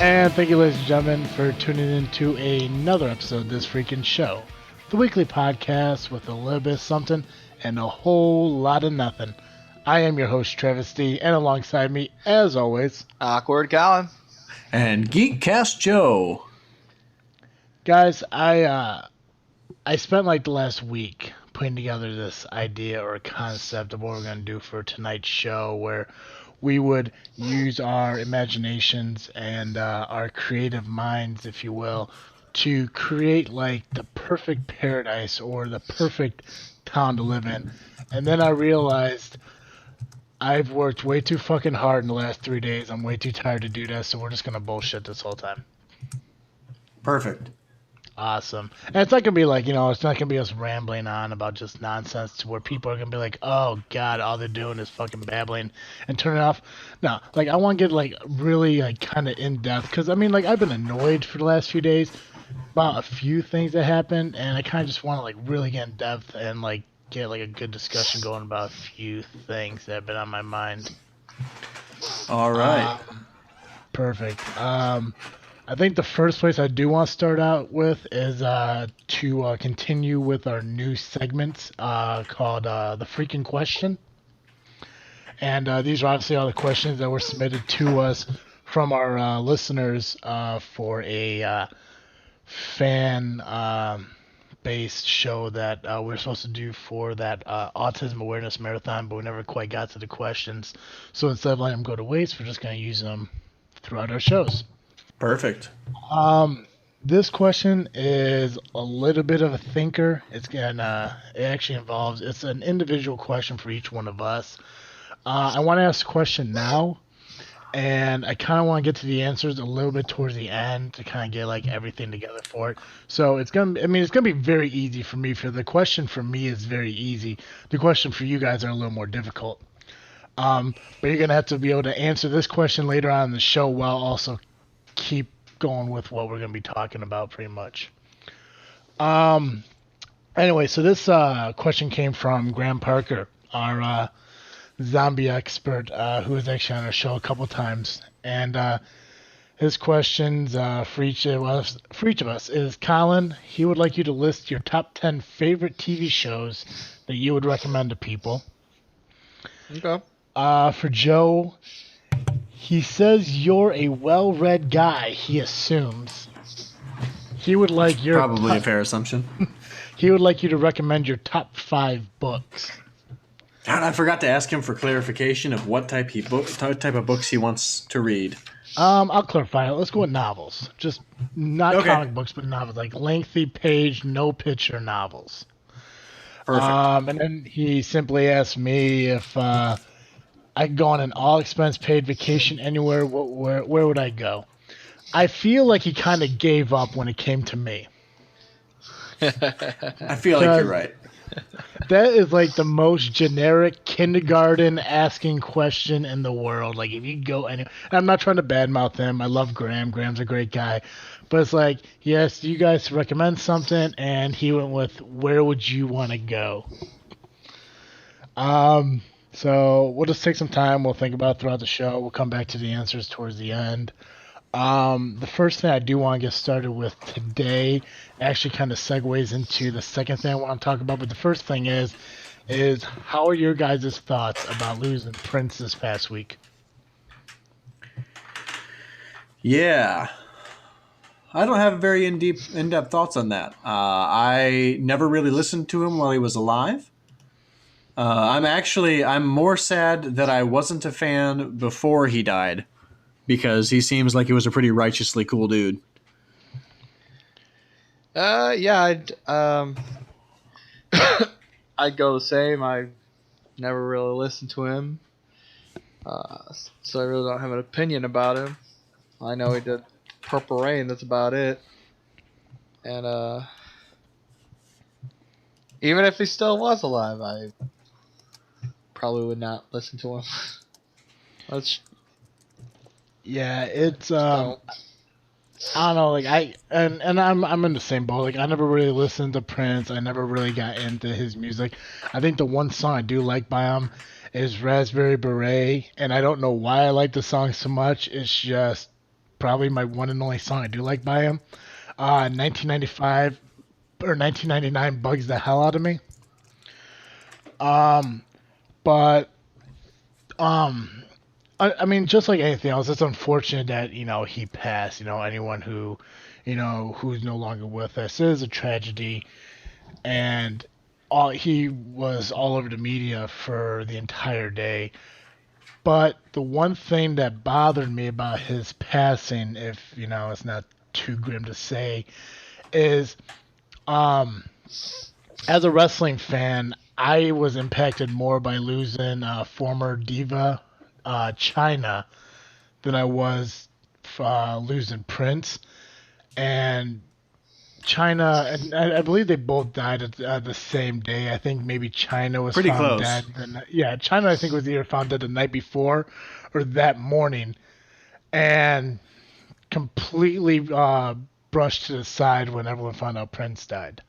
And thank you, ladies and gentlemen, for tuning in to another episode of this freaking show. The weekly podcast with a little bit of something and a whole lot of nothing. I am your host, Travesty, and alongside me, as always, Awkward Colin. And Geekcast Joe. Guys, I spent like the last week putting together this idea or concept of what we're going to do for tonight's show, where we would use our imaginations and our creative minds, if you will, to create like the perfect paradise or the perfect town to live in. And then I realized I've worked way too fucking hard in the last 3 days. I'm way too tired to do that, so we're just going to bullshit this whole time. Perfect. Awesome. And it's not going to be like, it's not going to be us rambling on about just nonsense to where people are going to be like, oh, God, all they're doing is fucking babbling and turn it off. No, like, I want to get, like, really, like, kind of in-depth. Because, I mean, like, I've been annoyed for the last few days about a few things that happened. And I kind of just want to, like, really get in-depth and, like, get, like, a good discussion going about a few things that have been on my mind. All right. Perfect. I think the first place I do want to start out with is to continue with our new segment called the Freakin Question. And these are obviously all the questions that were submitted to us from our listeners for a fan-based show that we're supposed to do for that Autism Awareness Marathon, but we never quite got to the questions. So instead of letting them go to waste, we're just going to use them throughout our shows. Perfect. This question is a little bit of a thinker. It actually involves, it's an individual question for each one of us. I want to ask the question now, and I kind of want to get to the answers a little bit towards the end to kind of get like everything together for it. So it's gonna be very easy for me. For the question for me is very easy. The question for you guys are a little more difficult. But you're gonna have to be able to answer this question later on in the show while also keep going with what we're going to be talking about pretty much. Anyway, so this question came from Graham Parker, our zombie expert, who was actually on our show a couple times. And his questions for each of us is, Colin, he would like you to list your top 10 favorite TV shows that you would recommend to people. Okay. For Joe, he says you're a well-read guy, he assumes. He would like your... Probably a fair assumption. He would like you to recommend your top 5 books. And I forgot to ask him for clarification of what type of books he wants to read. I'll clarify it. Let's go with novels. Just not Okay. comic books, but novels. Like lengthy page, no picture novels. Perfect. And then he simply asked me if... I could go on an all-expense paid vacation anywhere. Where would I go? I feel like he kind of gave up when it came to me. I feel like you're right. That is like the most generic kindergarten asking question in the world. Like if you go anywhere, I'm not trying to badmouth him. I love Graham. Graham's a great guy. But it's like, he asked you guys to recommend something, and he went with, where would you want to go? So we'll just take some time. We'll think about it throughout the show. We'll come back to the answers towards the end. The first thing I do want to get started with today actually kind of segues into the second thing I want to talk about. But the first thing is how are your guys' thoughts about losing Prince this past week? Yeah. I don't have very in-depth thoughts on that. I never really listened to him while he was alive. I'm more sad that I wasn't a fan before he died, because he seems like he was a pretty righteously cool dude. Yeah, I'd go the same. I never really listened to him, so I really don't have an opinion about him. I know he did Purple Rain. That's about it. And even if he still was alive, I probably would not listen to him. Yeah, it's I don't know, like I'm in the same boat. Like I never really listened to Prince. I never really got into his music. I think the one song I do like by him is Raspberry Beret, and I don't know why I like the song so much. It's just probably my one and only song I do like by him. 1995 or 1999 bugs the hell out of me. Um, but um, I mean, just like anything else, it's unfortunate that he passed. Anyone who, who's no longer with us, it is a tragedy, and he was all over the media for the entire day. But the one thing that bothered me about his passing, if it's not too grim to say, is um, as a wrestling fan, I was impacted more by losing former diva China than I was losing Prince. And China, and I believe they both died at the same day. I think maybe China was Pretty found close. dead. Yeah, China I think was either found dead the night before or that morning, and completely brushed to the side when everyone found out Prince died.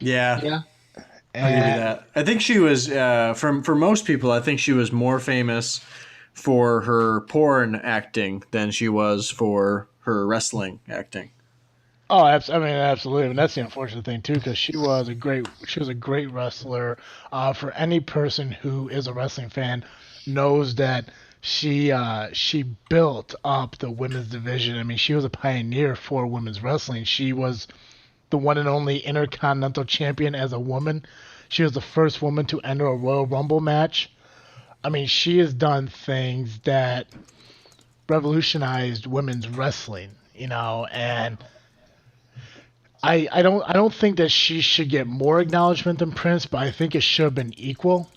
Yeah, Yeah. I'll give you And that. I think she was, for most people, I think she was more famous for her porn acting than she was for her wrestling acting. oh, I mean, absolutely, and that's the unfortunate thing too, because she was a great wrestler. For any person who is a wrestling fan, knows that she built up the women's division. I mean, she was a pioneer for women's wrestling. She was the one and only Intercontinental Champion as a woman. She was the first woman to enter a Royal Rumble match. I mean, she has done things that revolutionized women's wrestling. And I don't think that she should get more acknowledgement than Prince, but I think it should have been equal.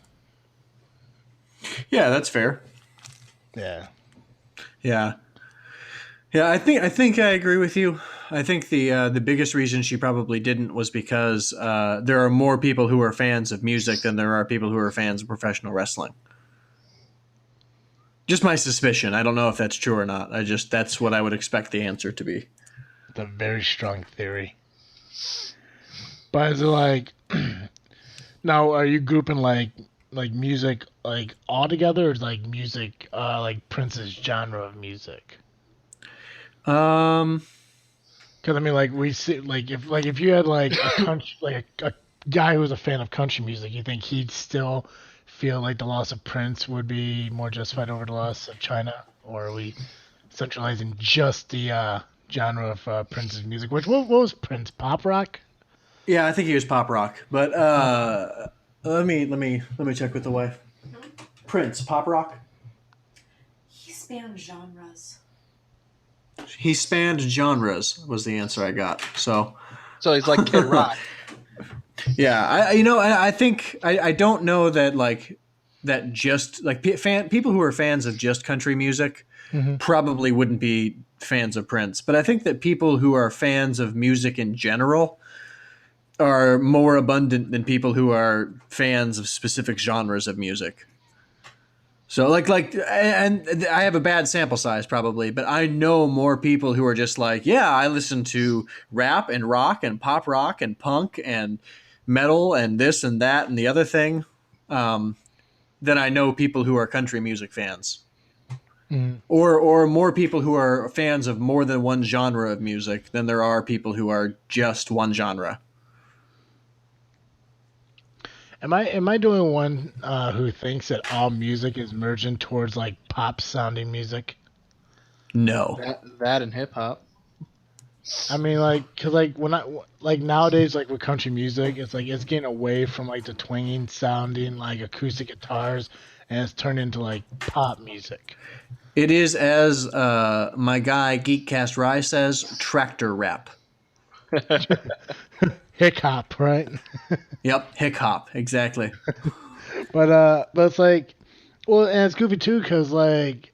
Yeah, that's fair. Yeah. Yeah, yeah. I think I agree with you. I think the biggest reason she probably didn't was because there are more people who are fans of music than there are people who are fans of professional wrestling. Just my suspicion. I don't know if that's true or not. That's what I would expect the answer to be. It's a very strong theory. But is it like now are you grouping like music like all together or like music like Prince's genre of music? Um, Because I mean, like we see, like if you had like a country, like a guy who was a fan of country music, you think he'd still feel like the loss of Prince would be more justified over the loss of China, or are we centralizing just the genre of Prince's music? What was Prince? Pop rock? yeah, I think he was pop rock, but let me check with the wife. Prince, pop rock. He spanned genres. He spanned genres was the answer I got. So He's like Kid Rock. yeah, I think I don't know that like that just like people who are fans of just country music Mm-hmm. probably wouldn't be fans of Prince, but I think that people who are fans of music in general are more abundant than people who are fans of specific genres of music. So and I have a bad sample size probably, but I know more people who are just like, yeah, I listen to rap and rock and pop rock and punk and metal and this and that and the other thing, than I know people who are country music fans. Mm. Or more people who are fans of more than one genre of music than there are people who are just one genre. Am I doing one who thinks that all music is merging towards like pop sounding music? No. That and hip hop. I mean, like, cause like when I like nowadays, like with country music, it's like it's getting away from like the twanging sounding like acoustic guitars, and it's turned into like pop music. It is, as my guy Geekcast Rye says, tractor rap. Hick hop, right? Yep, hick hop, exactly. But it's like, well, and it's goofy too, cause like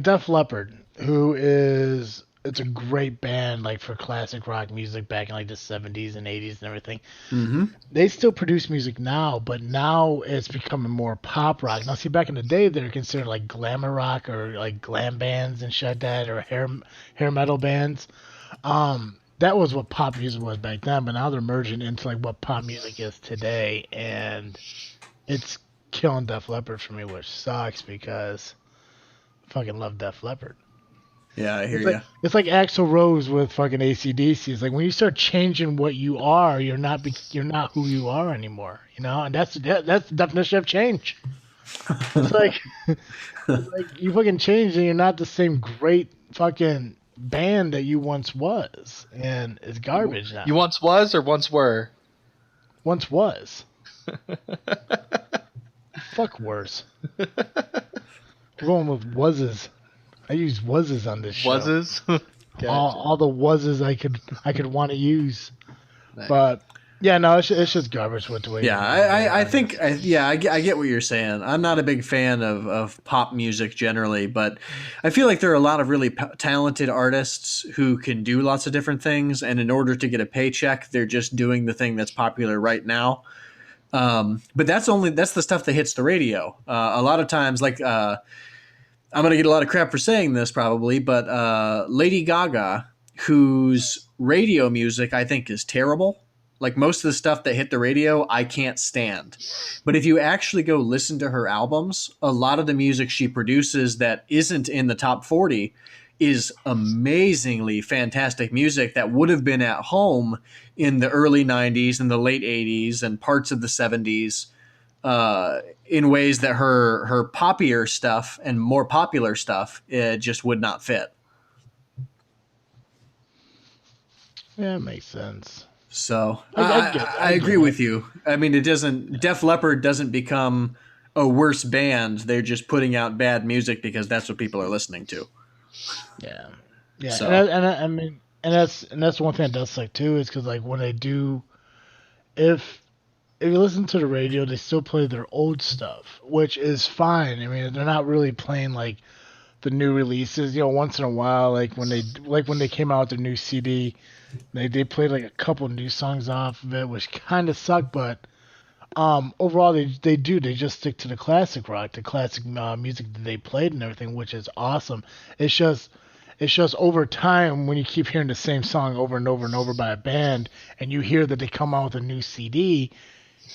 Def Leppard, who is it's a great band like for classic rock music back in like the 70s and 80s and everything. Mm-hmm. They still produce music now, but now it's becoming more pop rock. Now, see, back in the day, they were considered like glamour rock or like glam bands and shit like that, or hair metal bands. That was what pop music was back then, but now they're merging into like what pop music is today, and it's killing Def Leppard for me, which sucks because I fucking love Def Leppard. Yeah, I hear It's you. like Axl Rose with fucking AC/DC. It's like when you start changing what you are, you're not who you are anymore. And that's the definition of change. It's like it's like you fucking changed and you're not the same great fucking band that you once was, and it's garbage now. You once was or once were? Once was. Fuck worse. We're going with wases. I use wases on this show. Wases? Gotcha. All the wases I could want to use. Nice. But yeah, no, it's just garbage with the way. Yeah, I think I get what you're saying. I'm not a big fan of pop music generally, but I feel like there are a lot of really talented artists who can do lots of different things, and in order to get a paycheck, they're just doing the thing that's popular right now. But that's the stuff that hits the radio. A lot of times, like I'm gonna get a lot of crap for saying this probably, but Lady Gaga, whose radio music I think is terrible. Like most of the stuff that hit the radio, I can't stand. But if you actually go listen to her albums, a lot of the music she produces that isn't in the top 40 is amazingly fantastic music that would have been at home in the early 90s and the late 80s and parts of the 70s in ways that her poppier stuff and more popular stuff just would not fit. Yeah, it makes sense. So I agree with you. I mean, Def Leppard doesn't become a worse band. They're just putting out bad music because that's what people are listening to. Yeah. So. I mean, that's one thing that does suck too, is because like when they do, if you listen to the radio, they still play their old stuff, which is fine. I mean, they're not really playing like the new releases. Once in a while, like when they came out with their new CD. They played like a couple new songs off of it, which kind of sucked, but overall they just stick to the classic rock, the classic music that they played and everything, which is awesome. It's just over time when you keep hearing the same song over and over and over by a band, and you hear that they come out with a new CD,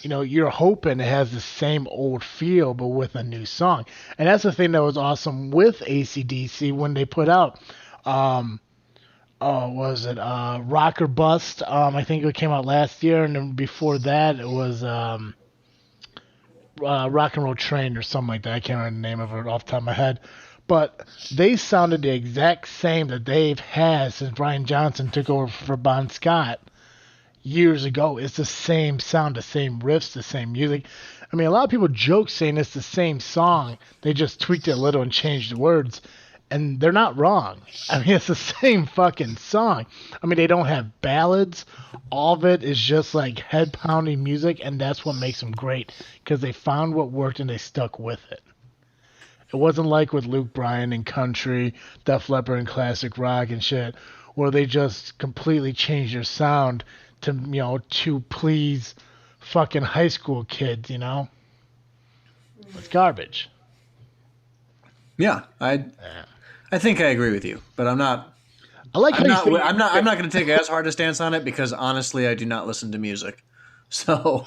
you're hoping it has the same old feel but with a new song, and that's the thing that was awesome with AC/DC when they put out. Was it Rock or Bust? I think it came out last year, and then before that it was Rock and Roll Train or something like that. I can't remember the name of it off the top of my head. But they sounded the exact same that they've had since Brian Johnson took over for Bon Scott years ago. It's the same sound, the same riffs, the same music. I mean, a lot of people joke saying it's the same song. They just tweaked it a little and changed the words. And they're not wrong. I mean, it's the same fucking song. I mean, they don't have ballads. All of it is just like head-pounding music, and that's what makes them great, because they found what worked and they stuck with it. It wasn't like with Luke Bryan and country, Def Leppard and classic rock and shit, where they just completely changed their sound to please fucking high school kids. It's garbage. Yeah, I think I agree with you, but I'm not. I like. I'm not going to take as hard a stance on it because honestly, I do not listen to music. So.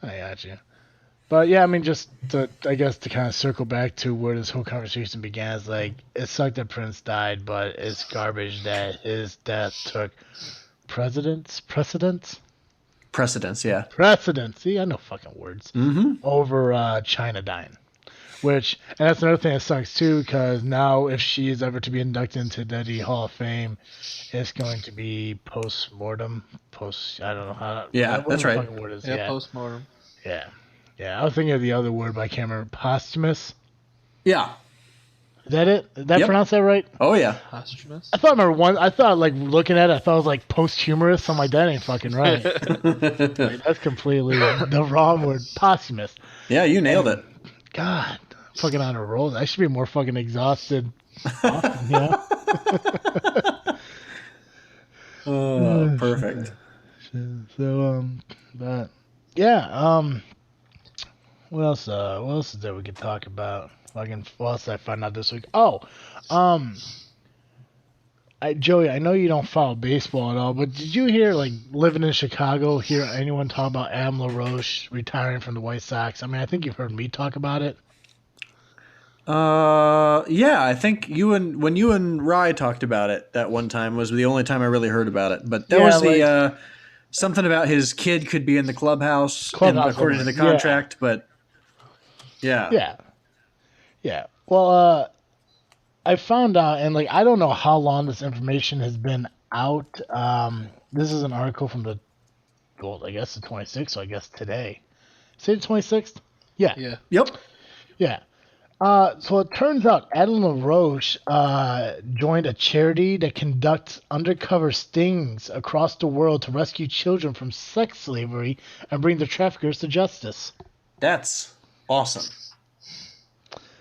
I got you. But yeah, I mean, I guess to kind of circle back to where this whole conversation began, is like it sucked that Prince died, but it's garbage that his death took precedence. Yeah. Precedence. See, I know fucking words. Mm-hmm. Over China dying. And that's another thing that sucks too, because now if she is ever to be inducted into the Eddie Hall of Fame, it's going to be post-mortem. I don't know how. Yeah, that's right. Fucking word is. Yeah, post-mortem. Yeah. I was thinking of the other word, but I can't remember. Posthumous. Yeah. Is that it? Did I pronounce that right? Oh yeah. Posthumous. I thought like looking at it, I thought it was like posthumous. I'm like, that ain't fucking right. Like, that's completely the wrong word. Posthumous. Yeah, you nailed it. God, I'm fucking on a roll. I should be more fucking exhausted often, Oh, perfect. So, but yeah, what else is there we could talk about? Fucking, what else did I find out this week? Oh, Joey, I know you don't follow baseball at all, but did you hear, like, living in Chicago, hear anyone talk about Adam LaRoche retiring from the White Sox? I mean, I think you've heard me talk about it. Yeah, I think when you and Rye talked about it that one time was the only time I really heard about it. But there Yeah, was the like something about his kid could be in the clubhouse, Clubhouse according to somewhere. the Yeah, contract. But yeah, yeah, yeah. Well, I found out, and like I don't know how long this information has been out. This is an article from well, I guess the 26th. So I guess today. Say the 26th. Yeah, Yeah. yep, yeah. So it turns out Adam LaRoche joined a charity that conducts undercover stings across the world to rescue children from sex slavery and bring the traffickers to justice. that's awesome.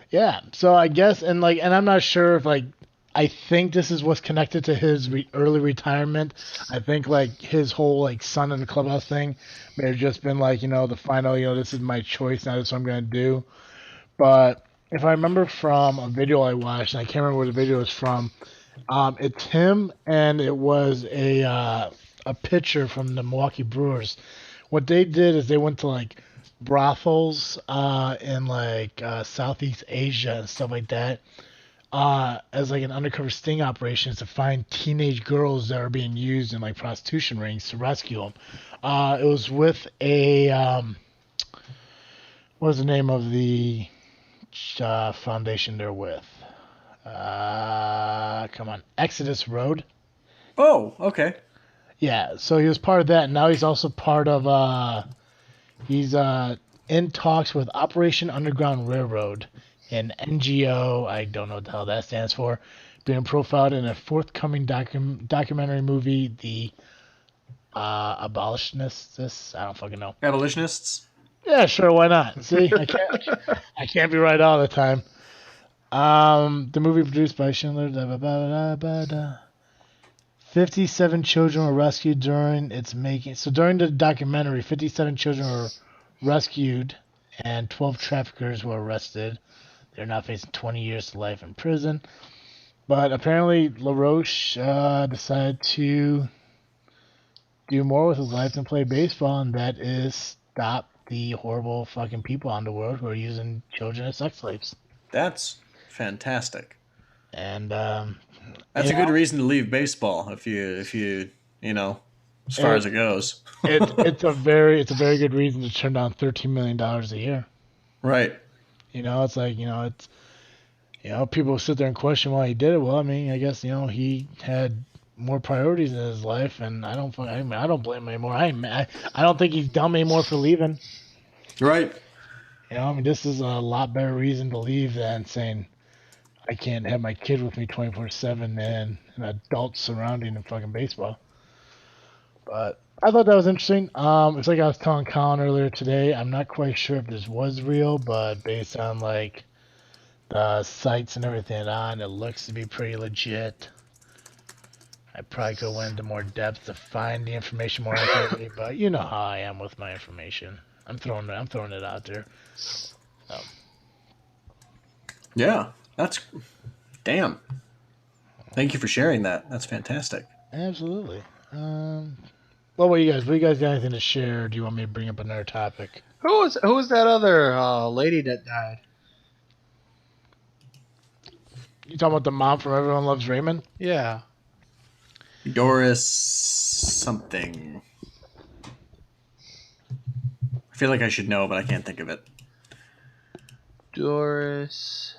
Yeah. So I guess, and I'm not sure if I think this is what's connected to his early retirement. I think like his whole like son in the clubhouse thing may have just been like, the final, this is my choice now. This is what I'm gonna do. But if I remember from a video I watched, and I can't remember where the video was from, it's him and it was a pitcher from the Milwaukee Brewers. What they did is they went to like brothels in like Southeast Asia and stuff like that as like an undercover sting operation to find teenage girls that are being used in like prostitution rings to rescue them. It was with a what was the name of the foundation they're with? Come on, Exodus Road. Oh, okay. Yeah, so he was part of that, and now he's also part of. He's in talks with Operation Underground Railroad, an NGO. I don't know what the hell that stands for. Being profiled in a forthcoming documentary movie, The Abolitionists. I don't fucking know. Abolitionists. Yeah, sure, why not? See, I can't be right all the time. The movie produced by Schindler. 57 children were rescued during its making. So during the documentary, 57 children were rescued, and 12 traffickers were arrested. They're now facing 20 years to life in prison. But apparently, LaRoche decided to do more with his life than play baseball, and that is stop the horrible fucking people on the world who are using children as sex slaves. That's fantastic. And That's a good reason to leave baseball if you as far as it goes. it's a very good reason to turn down $13 million a year. Right. It's like it's people sit there and question why he did it. Well, I mean, I guess he had more priorities in his life, and I don't blame him anymore. I don't think he's dumb anymore for leaving. Right. I mean, this is a lot better reason to leave than saying I can't have my kid with me 24/7 and an adult surrounding in fucking baseball. But I thought that was interesting. It's like I was telling Colin earlier today. I'm not quite sure if this was real, but based on like the sites and everything on, it looks to be pretty legit. I probably could went into more depth to find the information more accurately, but you know how I am with my information. I'm throwing it out there. Yeah. That's damn. Thank you for sharing that. That's fantastic. Absolutely. What about you guys? What you guys got anything to share? Or do you want me to bring up another topic? Who was that other lady that died? You talking about the mom from Everyone Loves Raymond? Yeah. Doris something. I feel like I should know, but I can't think of it. Doris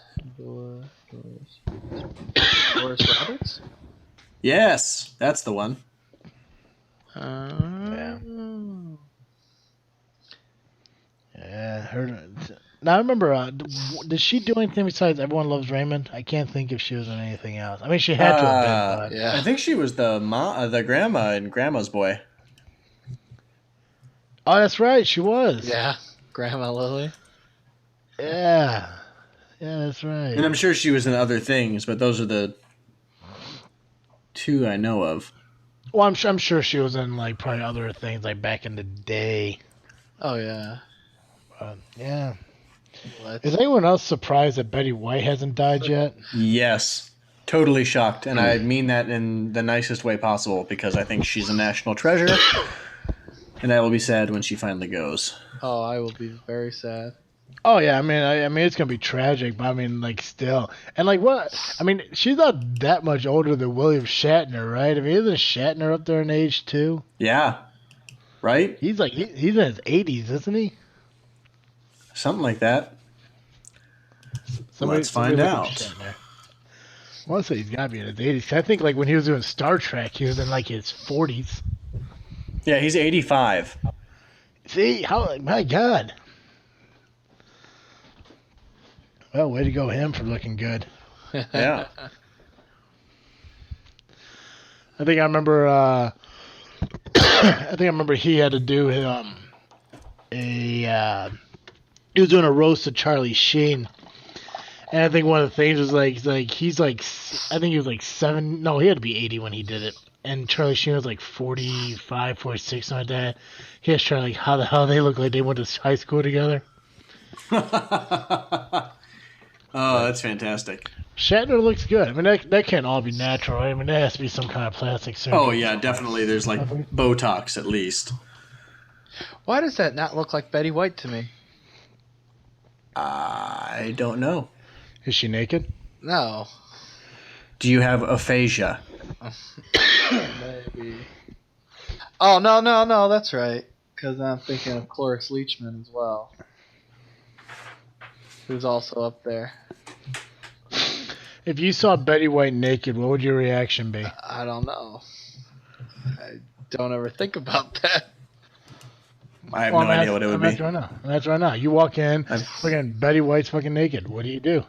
Roberts? Yes, that's the one. Yeah, her. Now I remember. Did she do anything besides Everyone Loves Raymond? I can't think if she was in anything else. I mean, she had to have been. But... Yeah. I think she was the grandma in Grandma's Boy. Oh, that's right. She was. Yeah. Grandma Lily. Yeah. Yeah, that's right. And I'm sure she was in other things, but those are the two I know of. Well, I'm sure she was in like probably other things like back in the day. Oh yeah. Yeah. Is anyone else surprised that Betty White hasn't died yet? Yes. Totally shocked. And I mean that in the nicest way possible because I think she's a national treasure. And I will be sad when she finally goes. Oh, I will be very sad. Oh yeah, I mean, it's gonna be tragic, but I mean, like, still, and like, what? I mean, she's not that much older than William Shatner, right? I mean, isn't Shatner up there in age too? Yeah, right? He's like, he's in his 80s, isn't he? Something like that. Somebody, Let's somebody find look up out. Shatner. I want to say he's gotta be in his 80s. I think like when he was doing Star Trek, he was in like his 40s. Yeah, he's 85. See how? My God. Well, way to go him for looking good. Yeah. I think I remember. I think I remember he had to do a. He was doing a roast of Charlie Sheen, and I think one of the things was like I think he was like 7. No, he had to be 80 when he did it, and Charlie Sheen was like 45, 46, something like that. He asked Charlie how the hell they look like they went to high school together. Oh, that's fantastic. Shatner looks good. I mean, that can't all be natural. I mean, there has to be some kind of plastic surgery. Oh, yeah, definitely. There's like Botox at least. Why does that not look like Betty White to me? I don't know. Is she naked? No. Do you have aphasia? Maybe. Oh, no, that's right. Because I'm thinking of Cloris Leachman as well. Who's also up there. If you saw Betty White naked, what would your reaction be? I don't know. I don't ever think about that. I have no idea what it would be. That's right now. You walk in, I'm- fucking Betty White's fucking naked. What do? Do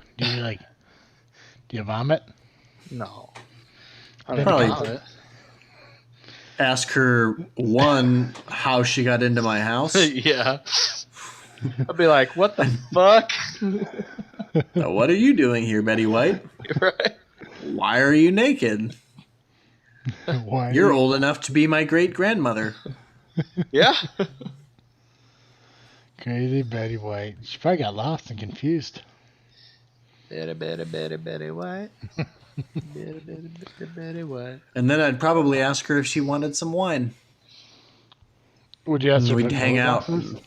you vomit? No. Then I Probably- don't doubt it. Ask her, one, how she got into my house. Yeah. I'd be like, what the fuck? What are you doing here, Betty White? Right? Why are you naked? Why? You're old enough to be my great-grandmother. Yeah. Crazy Betty White. She probably got lost and confused. Betty White. Betty White. And then I'd probably ask her if she wanted some wine. Would you ask her? We'd for hang out. blowjobs?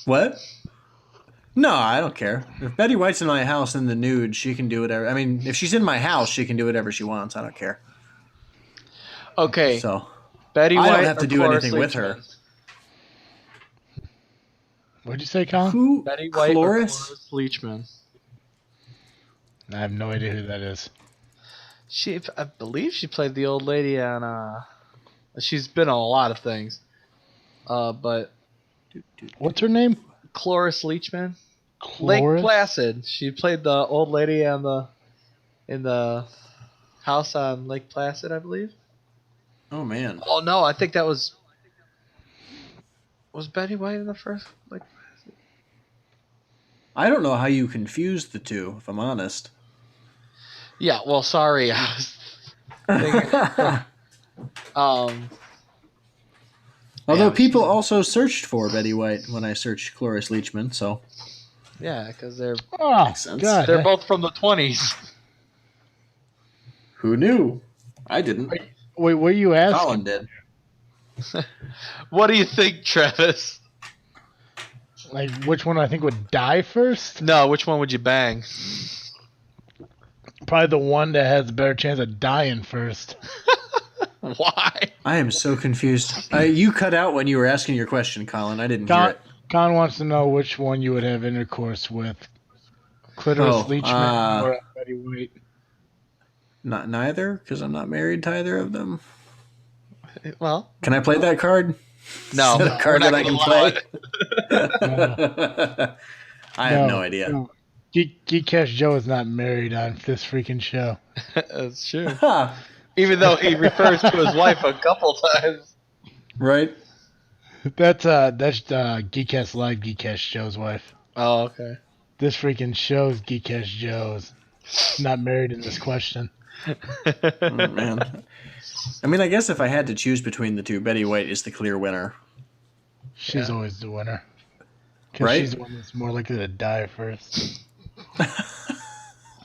What? No, I don't care. If Betty White's in my house in the nude, she can do whatever. I mean, if she's in my house, she can do whatever she wants. I don't care. Okay. So Betty I White don't have to or do Cloris anything with her. Leachman? What'd you say, Colin? Who? Betty White Cloris? or Cloris Leachman? I have no idea who that is. I believe she played the old lady on. She's been on a lot of things. But What's her name? Cloris Leachman, Lake Cloris? Placid. She played the old lady in the house on Lake Placid, I believe. Oh man. Oh no, I think that was Betty White in the first Lake Placid. I don't know how you confused the two, if I'm honest. Yeah, well, sorry, I was thinking. Although Yeah, people also searched for Betty White when I searched Cloris Leachman, so Yeah, because they're Oh, Makes sense. God. they're both from the 20s. who knew? I didn't. Wait, what are you asking? Colin did. What do you think, Travis? Like, which one I think would die first? No, which one would you bang? Probably the one that has a better chance of dying first. Why? I am so confused. You cut out when you were asking your question, Colin. I didn't hear it. Con wants to know which one you would have intercourse with. Clitoris Leachman or Betty White. Not neither, because I'm not married to either of them. Well, Can I play that card? no. Is that a card we're that not I can gonna allow play? I have no idea. No. Geek Cash Joe is not married on this freaking show. That's true. Huh. Even though he refers to his wife a couple times. Right? That's Geek Cash Live, Geek Cash Joe's wife. Oh, okay. This freaking show's Geek Cash Joe's not married in this question. Oh, man. I mean, I guess if I had to choose between the two, Betty White is the clear winner. She's Yeah. always the winner. 'Cause Right? she's the one that's more likely to die first.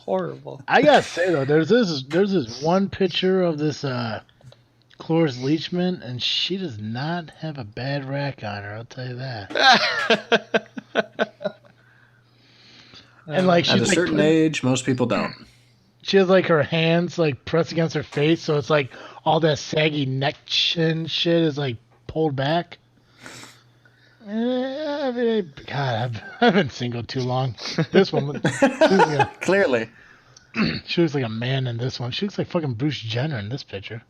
Horrible. I gotta say though, there's this one picture of this Cloris Leachman, and she does not have a bad rack on her. I'll tell you that. And like At she's a like certain age, most people don't. she has like her hands like pressed against her face, so it's like all that saggy neck chin shit is like pulled back. I mean, God, I've been single too long. This one, Clearly. she looks like a man in this one. She looks like fucking Bruce Jenner in this picture.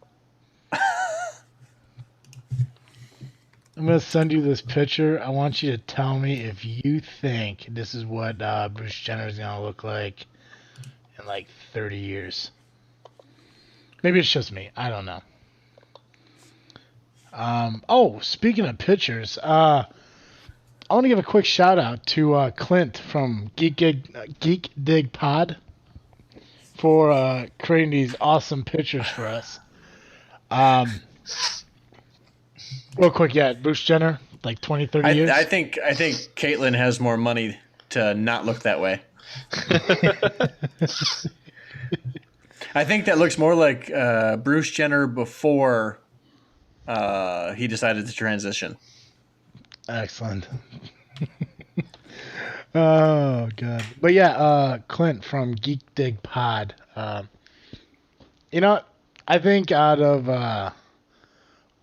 I'm gonna send you this picture. I want you to tell me if you think this is what Bruce Jenner is gonna look like in like 30 years. Maybe it's just me. I don't know. Oh, speaking of pictures, I want to give a quick shout out to Clint from Geek Dig Pod for creating these awesome pictures for us. Real quick, yeah, Bruce Jenner, like 20, 30 years. I think Caitlyn has more money to not look that way. I think that looks more like Bruce Jenner before he decided to transition. Excellent. Oh god. But yeah, Clint from Geek Dig Pod. You know, I think out of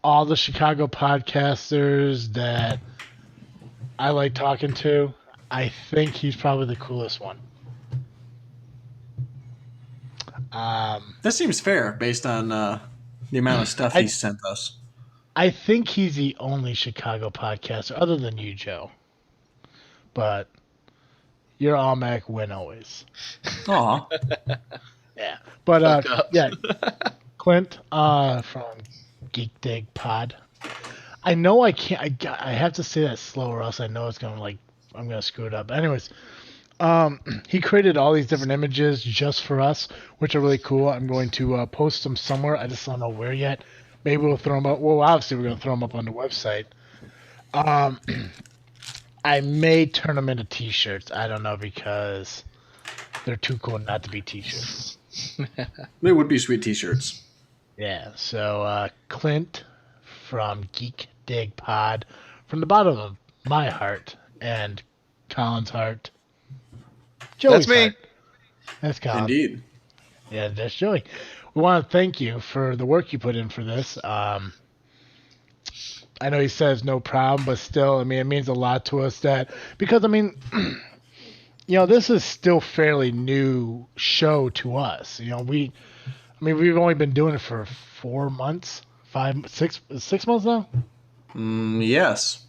all the Chicago podcasters that I like talking to, I think he's probably the coolest one. That seems fair based on the amount of stuff he's sent us. I think he's the only Chicago podcaster other than you, Joe. But your automatic win always. Aw. Yeah. But yeah, Clint from Geek Dig Pod. I know I can't. I have to say that slow, or else I know it's gonna I'm gonna screw it up. Anyways, he created all these different images just for us, which are really cool. I'm going to post them somewhere. I just don't know where yet. Maybe we'll throw them up. Well, obviously we're gonna throw them up on the website. I may turn them into T-shirts. I don't know because they're too cool not to be T-shirts. They would be sweet T-shirts. Yeah. So Clint from Geek Dig Pod, from the bottom of my heart and Colin's heart. Joey's That's me. heart. That's Colin. Indeed. Yeah, that's Joey. We want to thank you for the work you put in for this. I know he says no problem, but still, I mean, it means a lot to us because, I mean, this is still fairly new show to us. We've only been doing it for 4 months, 6 months now. Yes.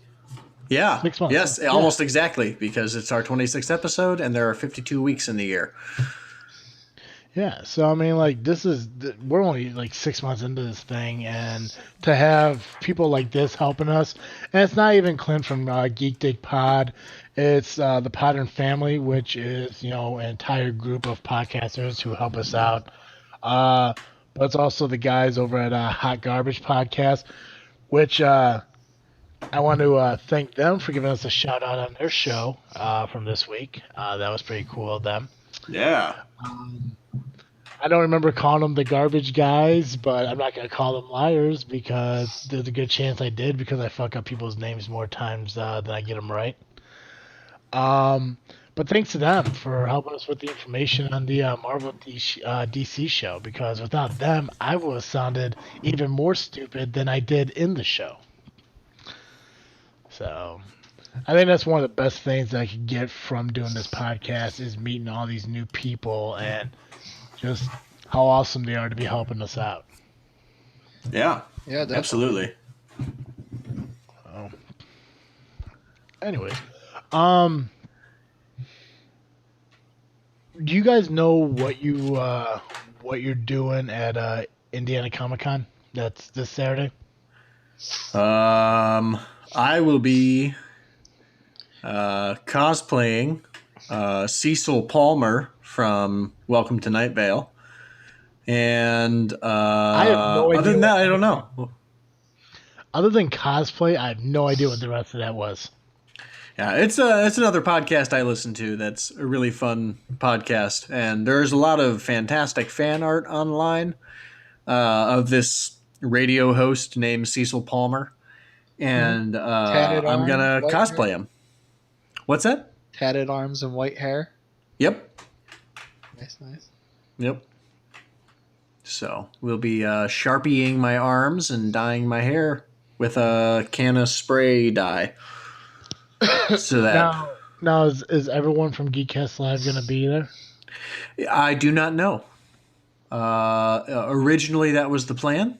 Yeah. 6 months. Yes, almost exactly, because it's our 26th episode, and there are 52 weeks in the year. Yeah, so I mean, we're only 6 months into this thing, and to have people like this helping us, and it's not even Clint from Geek Dig Pod, it's the Podern family, which is an entire group of podcasters who help us out, but it's also the guys over at Hot Garbage Podcast, which I want to thank them for giving us a shout out on their show from this week. That was pretty cool of them. Yeah. I don't remember calling them the garbage guys, but I'm not going to call them liars because there's a good chance I did because I fuck up people's names more times than I get them right. But thanks to them for helping us with the information on the Marvel DC show, because without them, I would have sounded even more stupid than I did in the show. So I think that's one of the best things that I could get from doing this podcast is meeting all these new people and just how awesome they are to be helping us out. Yeah. Yeah, definitely. Absolutely. Anyways, do you guys know what you're doing at Indiana Comic-Con? That's this Saturday. I will be cosplaying Cecil Palmer from Welcome to Night Vale. And I have no idea. Other than that, I don't know. Other than cosplay, I have no idea what the rest of that was. Yeah, it's another podcast I listen to that's a really fun podcast. And there's a lot of fantastic fan art online of this radio host named Cecil Palmer. And I'm going to cosplay him. What's that? Tatted arms and white hair. Yep. Nice. Yep. So we'll be sharpieing my arms and dyeing my hair with a can of spray dye. So that Now is everyone from Geekcast Live going to be there? I do not know. Originally, that was the plan,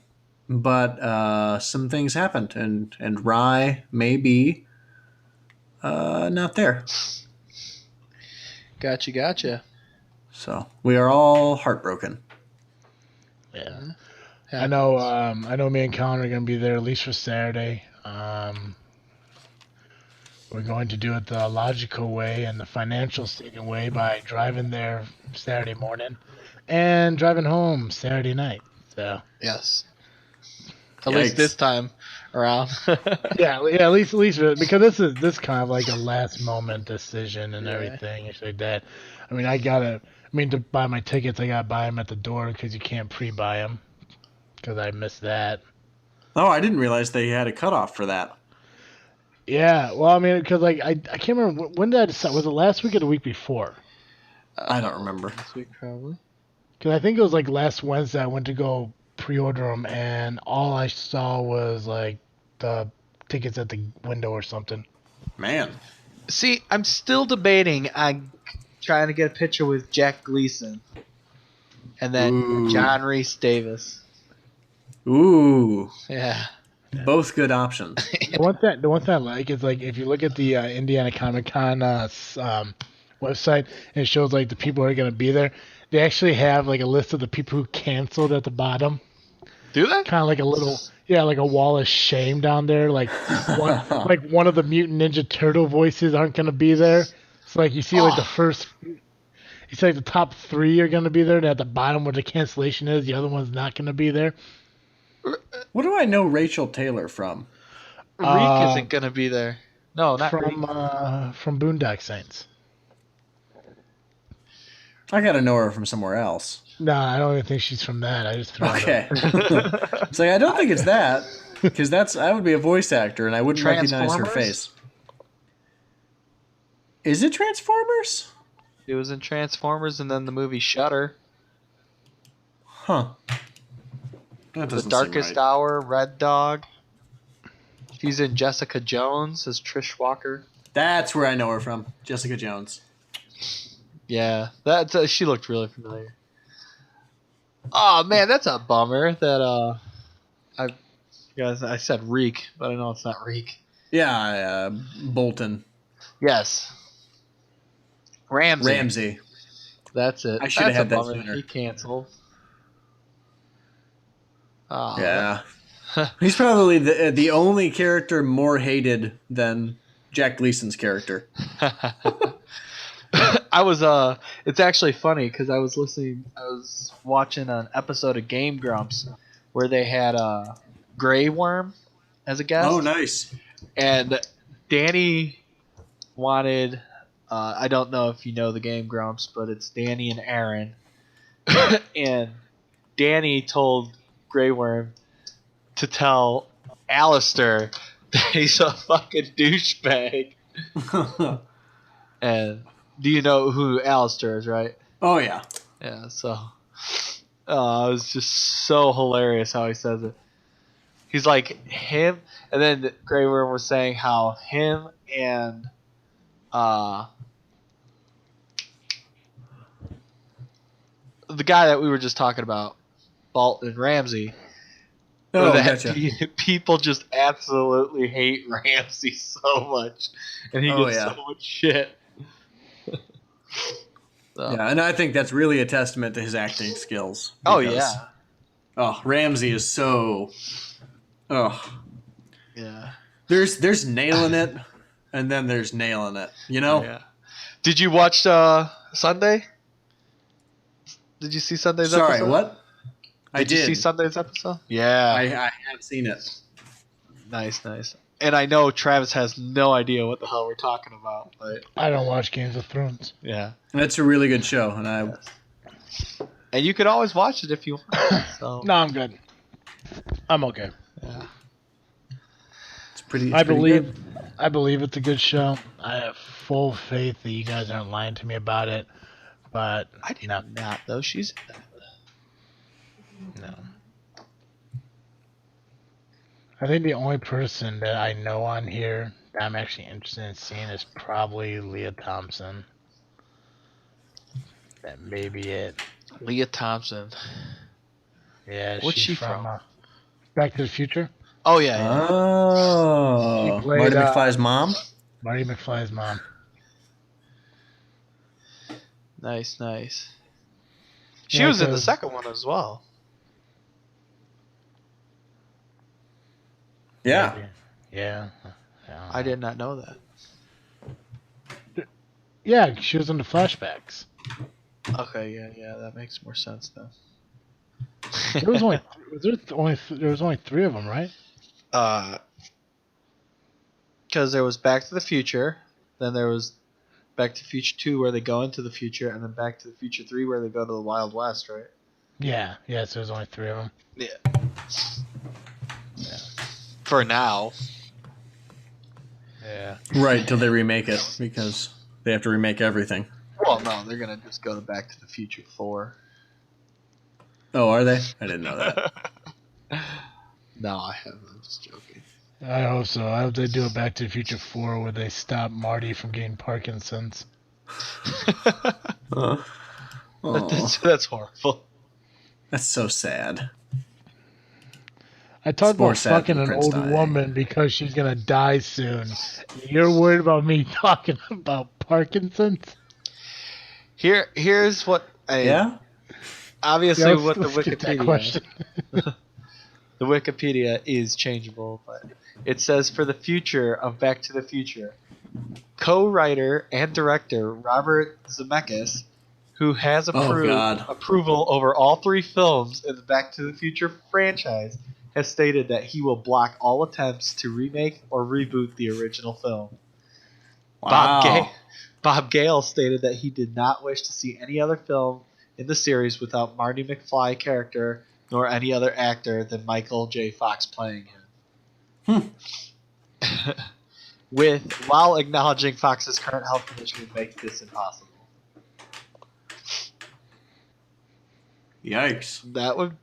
but some things happened, and Rye may be not there. Gotcha. So we are all heartbroken. Yeah. Happens. I know me and Colin are going to be there at least for Saturday. We're going to do it the logical way and the financial statement way by driving there Saturday morning and driving home Saturday night. So Yes. At least this time around. yeah, at least because this kind of like a last moment decision and everything. It's like that. I mean, to buy my tickets, I gotta buy them at the door because you can't pre-buy them because I missed that. Oh, I didn't realize they had a cutoff for that. Yeah, well, I mean, because like I can't remember when did I decide. Was it last week or the week before? I don't remember. This week probably. Because I think it was like last Wednesday. I went to go pre-order them, and all I saw was like the tickets at the window or something. Man. See, I'm still debating on trying to get a picture with Jack Gleason and then John Rhys Davis. Ooh. Yeah. Both good options. The one thing I like is like if you look at the Indiana Comic Con website and it shows like the people who are gonna be there. They actually have like a list of the people who canceled at the bottom. Do they? Kind of like a little, like a wall of shame down there. Like one of the Mutant Ninja Turtle voices aren't gonna be there. So like you see like you see like the top 3 are gonna be there, and at the bottom where the cancellation is, the other one's not gonna be there. What do I know Rachel Taylor from? Reek isn't going to be there. No, not Reek. From Boondock Saints. I gotta know her from somewhere else. No, I don't even think she's from that. I just threw it Okay. It's like I don't think it's that because I would be a voice actor and I wouldn't recognize her face. Is it Transformers? It was in Transformers and then the movie Shudder. Huh. The Darkest Hour, Red Dog. She's in Jessica Jones as Trish Walker. That's where I know her from. Jessica Jones. Yeah, that's she looked really familiar. Oh man, that's a bummer that I said Reek, but I know it's not Reek. Yeah, Bolton. Yes. Ramsey. That's it. I should have had that bummer. sooner. He canceled. Oh, yeah. He's probably the only character more hated than Jack Gleason's character. It's actually funny because I was watching an episode of Game Grumps where they had Grey Worm as a guest. Oh, nice. And Danny wanted, I don't know if you know the Game Grumps, but it's Danny and Aaron. And Danny told Grey Worm to tell Alistair that he's a fucking douchebag. And do you know who Alistair is, right? Oh, yeah. Yeah, so it was just so hilarious how he says it. He's like him, and then Grey Worm was saying how him and the guy that we were just talking about, Bolton Ramsey. Oh, that gotcha. People just absolutely hate Ramsey so much, and he gets so much shit. So. Yeah, and I think that's really a testament to his acting skills. Oh yeah. Oh, Ramsey is so. Oh. Yeah. There's nailing it, and then there's nailing it. You know. Yeah. Did you watch Sunday? Did you see Sunday's episode? Sorry, what? Did you see Sunday's episode? Yeah. I have seen it. Nice. And I know Travis has no idea what the hell we're talking about. But I don't watch Games of Thrones. Yeah. That's a really good show, and And you could always watch it if you want. So. No, I'm good. I'm okay. Yeah. It's pretty. I believe it's a good show. I have full faith that you guys aren't lying to me about it. but I did no, not know she's in that. no. I think the only person that I know on here that I'm actually interested in seeing is probably Leah Thompson. That may be it. Leah Thompson. Yeah, What's she's she from from? Back to the Future. Oh yeah. She Oh, played Marty McFly's mom. Marty McFly's mom. Nice. She Yeah, was in the 'cause- second one as well. Yeah. maybe. Yeah. I I did not know that. Yeah, she was in the flashbacks. Okay, yeah, that makes more sense then. There was only three of them, right? Because there was Back to the Future, then there was Back to the Future 2 where they go into the future, and then Back to the Future 3 where they go to the Wild West, right? Yeah. So there's only three of them. Yeah. For now. Yeah. Right, till they remake it because they have to remake everything. Well, no, they're gonna just go to Back to the Future 4. Oh, are they? I didn't know that. No, I haven't. I'm just joking. I hope so. I hope they do a Back to the Future 4 where they stop Marty from getting Parkinson's. Oh, That's horrible. that's so sad. I talked It's more about sad fucking than an Prince old dying. woman because she's gonna die soon. You're worried about me talking about Parkinson's? Here's what Yeah? obviously Yeah, what the let's skip that Wikipedia question. the Wikipedia is changeable, but it says for the future of Back to the Future, co-writer and director Robert Zemeckis, who has God. approval over all three films in the Back to the Future franchise, has stated that he will block all attempts to remake or reboot the original film. Wow. Bob Gale stated that he did not wish to see any other film in the series without Marty McFly character nor any other actor than Michael J. Fox playing him. While acknowledging Fox's current health condition would make this impossible. Yikes. That would,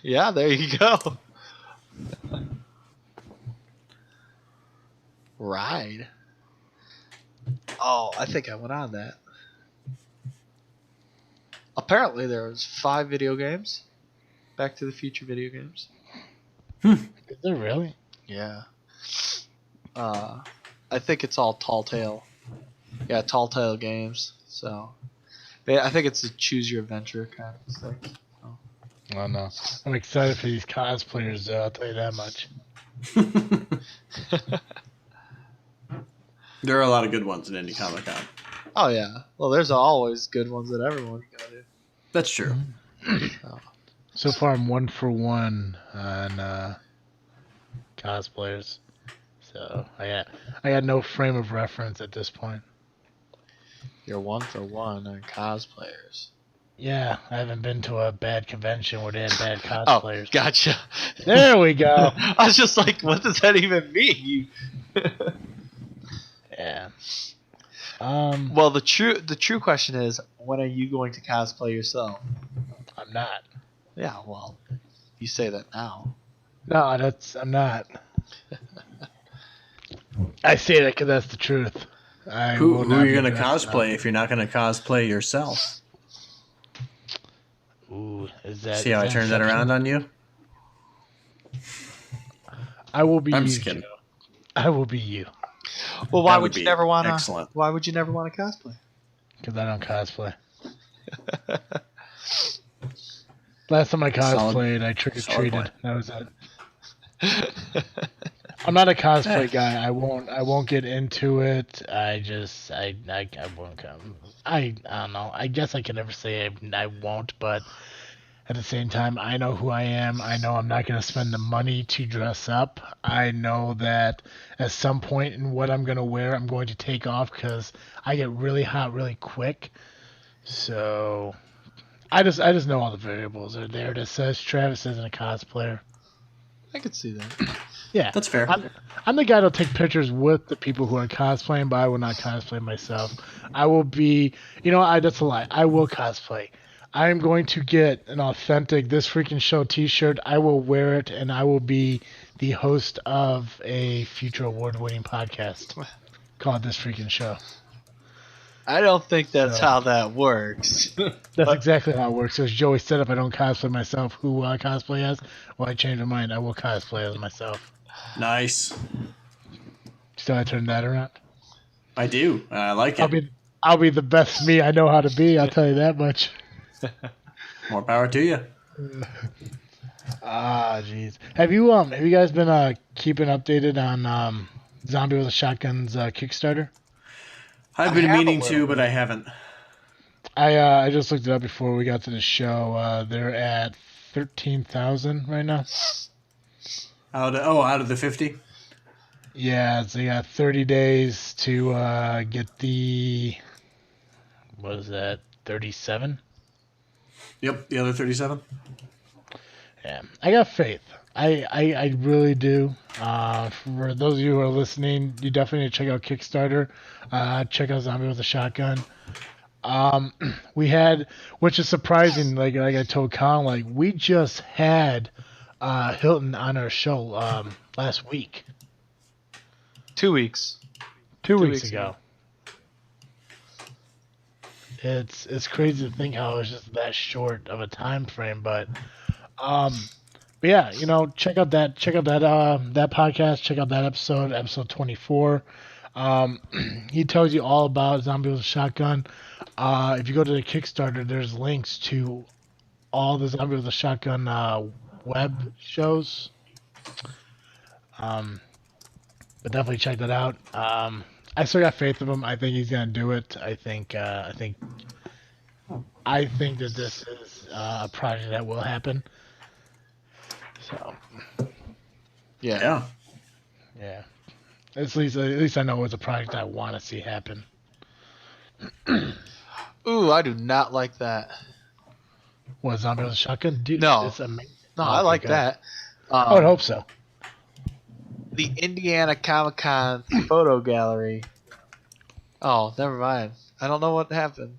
yeah, there you go. Ride. Oh, I think I went on that. Apparently, there was 5 video games, Back to the Future video games. Is there really? Yeah. I think it's all Tall Tale. Yeah, Tall Tale games. So, I think it's a choose your adventure kind of thing. Oh no. I'm excited for these cosplayers though, I'll tell you that much. There are a lot of good ones in Indie Comic Con. Oh yeah. Well, there's always good ones that everyone can go to. That's true. So far I'm 1 for 1 on cosplayers. So I got no frame of reference at this point. You're 1 for 1 on cosplayers. Yeah, I haven't been to a bad convention where they had bad Oh, cosplayers. gotcha. There we go. I was just like, what does that even mean? Yeah. Well, the true question is, when are you going to cosplay yourself? I'm not. Yeah, well, you say that now. No, I'm not. I say that because that's the truth. Who are you going to cosplay if you're not going to cosplay yourself? Ooh, is that? See how I turned that around on you? I will be. I'm you, just kidding. Joe. I will be you Well, why That would would you be never want to? excellent. Why would you never want to cosplay? because I don't cosplay. Last time I cosplayed, I trick or treated. point. That was it. I'm not a cosplay guy. I won't get into it. I won't come. I don't know. I guess I can never say I won't, but at the same time, I know who I am. I know I'm not going to spend the money to dress up. I know that at some point in what I'm going to wear, I'm going to take off because I get really hot really quick. So I just know all the variables are there. That says Travis isn't a cosplayer. I could see that. Yeah, That's fair. I'm the guy that'll take pictures with the people who are cosplaying, but I will not cosplay myself. I will be, that's a lie. I will cosplay. I am going to get an authentic This Freaking Show T-shirt. I will wear it, and I will be the host of a future award-winning podcast called This Freaking Show. I don't think that's So- how that works. That's exactly how it works. As Joey said, if I don't cosplay myself, who will I cosplay as? Well, I changed my mind. I will cosplay as myself. Nice. So I turned that around. I do. I like it. I'll be the best me I know how to be. I'll tell you that much. More power to you. Jeez. Have you guys been keeping updated on Zombie with a Shotgun's Kickstarter? I've been have a meaning little to, but I haven't. I just looked it up before we got to the show. They're at 13,000 right now. Out of the 50? Yeah, so you got 30 days to get the, what is that, 37? Yep, the other 37. Yeah, I got faith. I really do. For those of you who are listening, you definitely need to check out Kickstarter. Check out Zombie with a Shotgun. We had, which is surprising, like I told Colin, like we just had Hilton on our show last week. 2 weeks. Two 2 weeks weeks ago. It's crazy to think how it was just that short of a time frame, but yeah, check out that that podcast, check out that episode 24. He tells you all about Zombie with a Shotgun. If you go to the Kickstarter, there's links to all the Zombie with a Shotgun web shows. But definitely check that out. I still got faith in him. I think he's gonna do it. I think that this is a project that will happen. So Yeah. yeah, at least I know it's a project I want to see happen. Ooh, I do not like that. What, Zombie with a Shotgun? Dude, No. it's amazing. No, Oh, I okay, like good. that. I would hope so. The Indiana Comic Con photo gallery. Oh, never mind. I don't know what happened.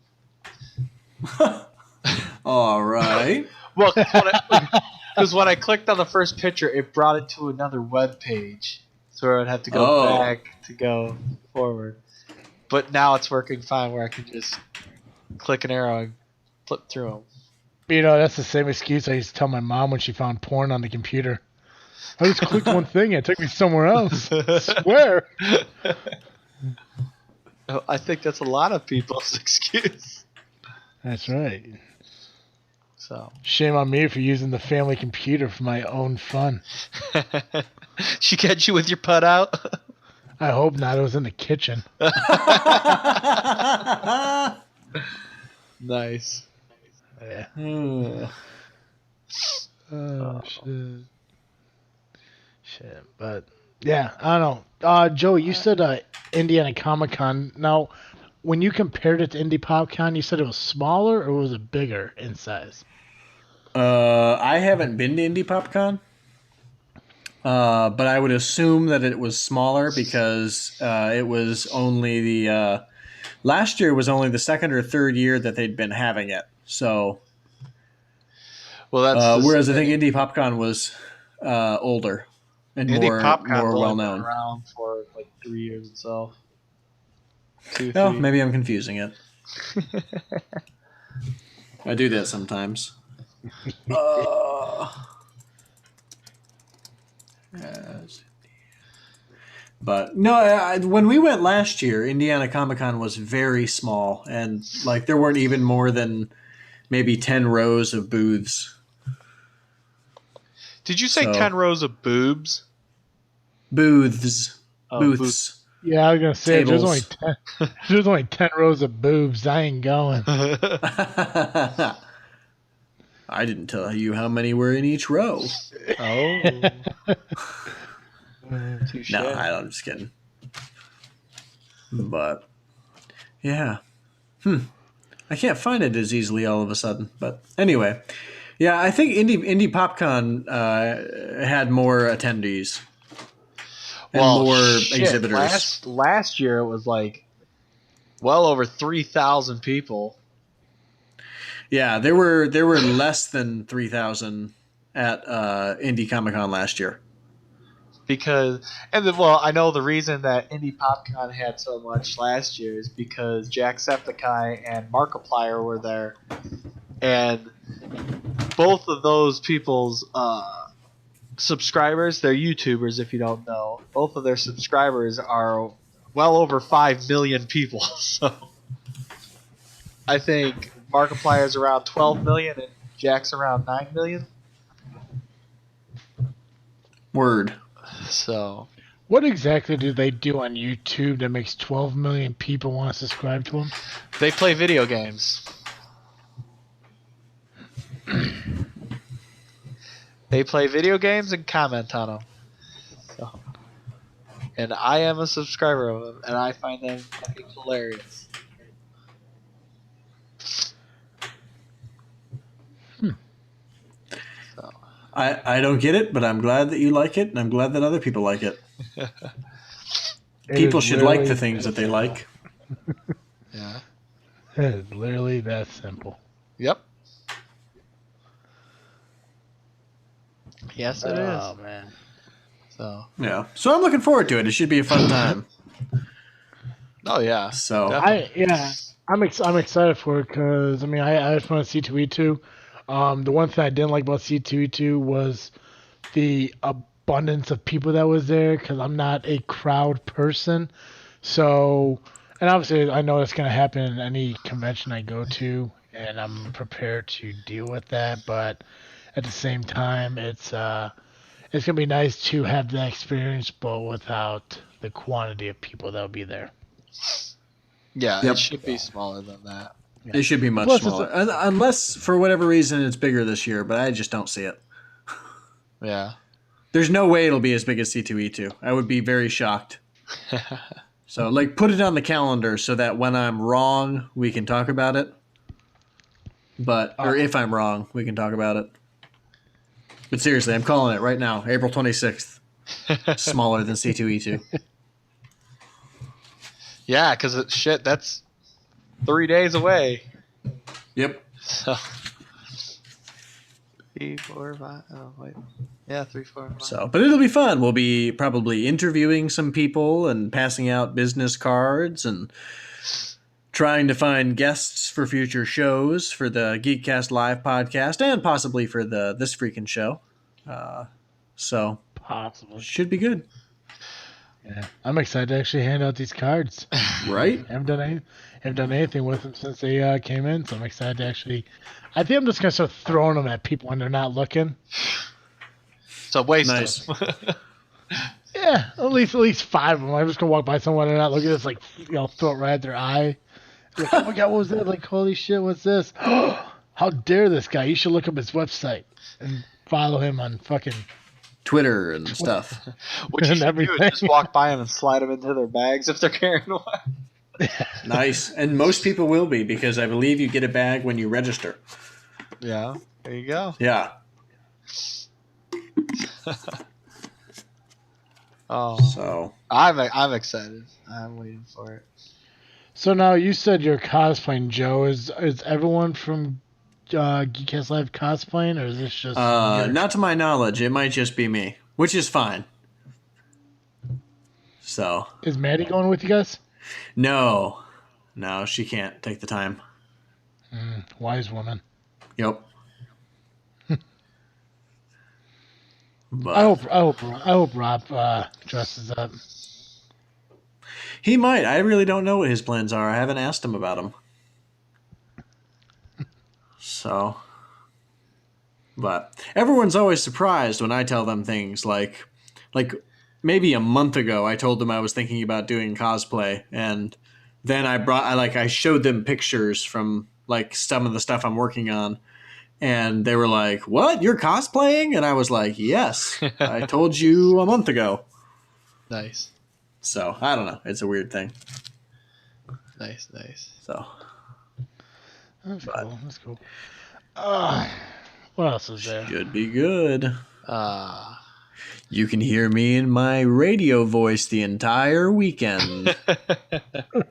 All right. Well, because when I clicked on the first picture, it brought it to another web page, so I'd have to go back to go forward. But now it's working fine, where I can just click an arrow and flip through them. That's the same excuse I used to tell my mom when she found porn on the computer. I just clicked one thing and it took me somewhere else. I swear. I think that's a lot of people's excuse. That's right. So Shame on me for using the family computer for my own fun. she catch you with your putt out. I hope not. It was in the kitchen. Nice. Yeah. Oh. Shit. Shit. But yeah, I don't know. Joey, you said Indiana Comic Con. Now, when you compared it to Indie PopCon, you said it was smaller or was it bigger in size? I haven't been to Indie PopCon, but I would assume that it was smaller because it was only the last year was only the second or third year that they'd been having it. So, Well, that's whereas I think Indie PopCon was older and Indie more PopCon's only well been known. around for like 3 years itself. 2, No, 3. maybe I'm confusing it. I do that sometimes. But no, when we went last year, Indiana Comic Con was very small, and like there weren't even more than maybe 10 rows of booths. Did you say So- 10 rows of boobs? Booths. Oh, Booths. Yeah, I was gonna say if there's only Tables. 10. If there's only 10 rows of boobs, I ain't going. I didn't tell you how many were in each row. Oh. Touche. No, I'm just kidding. But yeah, I can't find it as easily all of a sudden. But anyway, Yeah, I think Indie PopCon had more attendees and more exhibitors. Last year it was like well over 3,000 people. Yeah, there were less than 3,000 at Indie Comic Con last year. I know the reason that Indie PopCon had so much last year is because Jacksepticeye and Markiplier were there, and both of those people's subscribers, they're YouTubers if you don't know, both of their subscribers are well over 5 million people. So I think Markiplier's around 12 million and Jack's around 9 million. Word. So What exactly do they do on YouTube that makes 12 million people want to subscribe to them? they play video games. They play video games and comment on them. So, and I am a subscriber of them, and I find them fucking hilarious. So, I don't get it, but I'm glad that you like it, and I'm glad that other people like it. People should like the things that they like. yeah. It is literally that simple. Yep. Yes, it is. Oh, man. So. Yeah. So I'm looking forward to it. It should be a fun time. Oh yeah. So I'm excited for it because I had fun at C2E2. The one thing I didn't like about C2E2 was the abundance of people that was there because I'm not a crowd person. So, and obviously I know that's going to happen in any convention I go to, and I'm prepared to deal with that. But at the same time, it's going to be nice to have that experience, but without the quantity of people that will be there. Yeah, Yep. it should be smaller than that. It should be much Plus, smaller. Unless, for whatever reason, it's bigger this year, but I just don't see it. Yeah. There's no way it'll be as big as C2E2. I would be very shocked. So, like, put it on the calendar so that when I'm wrong, we can talk about it. Or if I'm wrong, we can talk about it. But seriously, I'm calling it right now. April 26th. Smaller than C2E2. Yeah, because that's 3 days away. Yep. So 3, 4, 5. Oh wait. Yeah, 3, 4, 5. So, but it'll be fun. We'll be probably interviewing some people and passing out business cards and trying to find guests for future shows for the Geekcast Live podcast and possibly for this Freakin' show. So Possibly. should be good. Yeah, I'm excited to actually hand out these cards. Right? I haven't done anything with them since they came in, so I'm excited to actually. I think I'm just gonna start throwing them at people when they're not looking. It's a waste. Nice. Yeah, at least 5 of them. I'm just gonna walk by someone and they're not looking. It's like throw it right at their eye. Like, oh my god, what was that? Like, holy shit, what's this? How dare this guy? You should look up his website and follow him on fucking Twitter and stuff. What you And should do everything. is just walk by them and slide them into their bags if they're carrying away. Nice. And most people will be because I believe you get a bag when you register. Yeah, there you go. Yeah. Oh, So I'm excited. I'm waiting for it. So now you said you're cosplaying, Joe. Is everyone from Geekcast Live cosplaying, or is this just not to my knowledge. It might just be me, which is fine. So Is Maddie going with you guys? no, she can't take the time. Wise woman. Yep. But I hope Rob dresses up. he might. I really don't know what his plans are. I haven't asked him about them. So, but everyone's always surprised when I tell them things like maybe a month ago I told them I was thinking about doing cosplay, and then I showed them pictures from like some of the stuff I'm working on, and they were like, "What? You're cosplaying?" And I was like, "Yes, I told you a month ago." Nice, So I don't know. It's a weird thing. nice. So That's cool. That's cool. What else is there? Should be good. Uh, You can hear me in my radio voice the entire weekend. So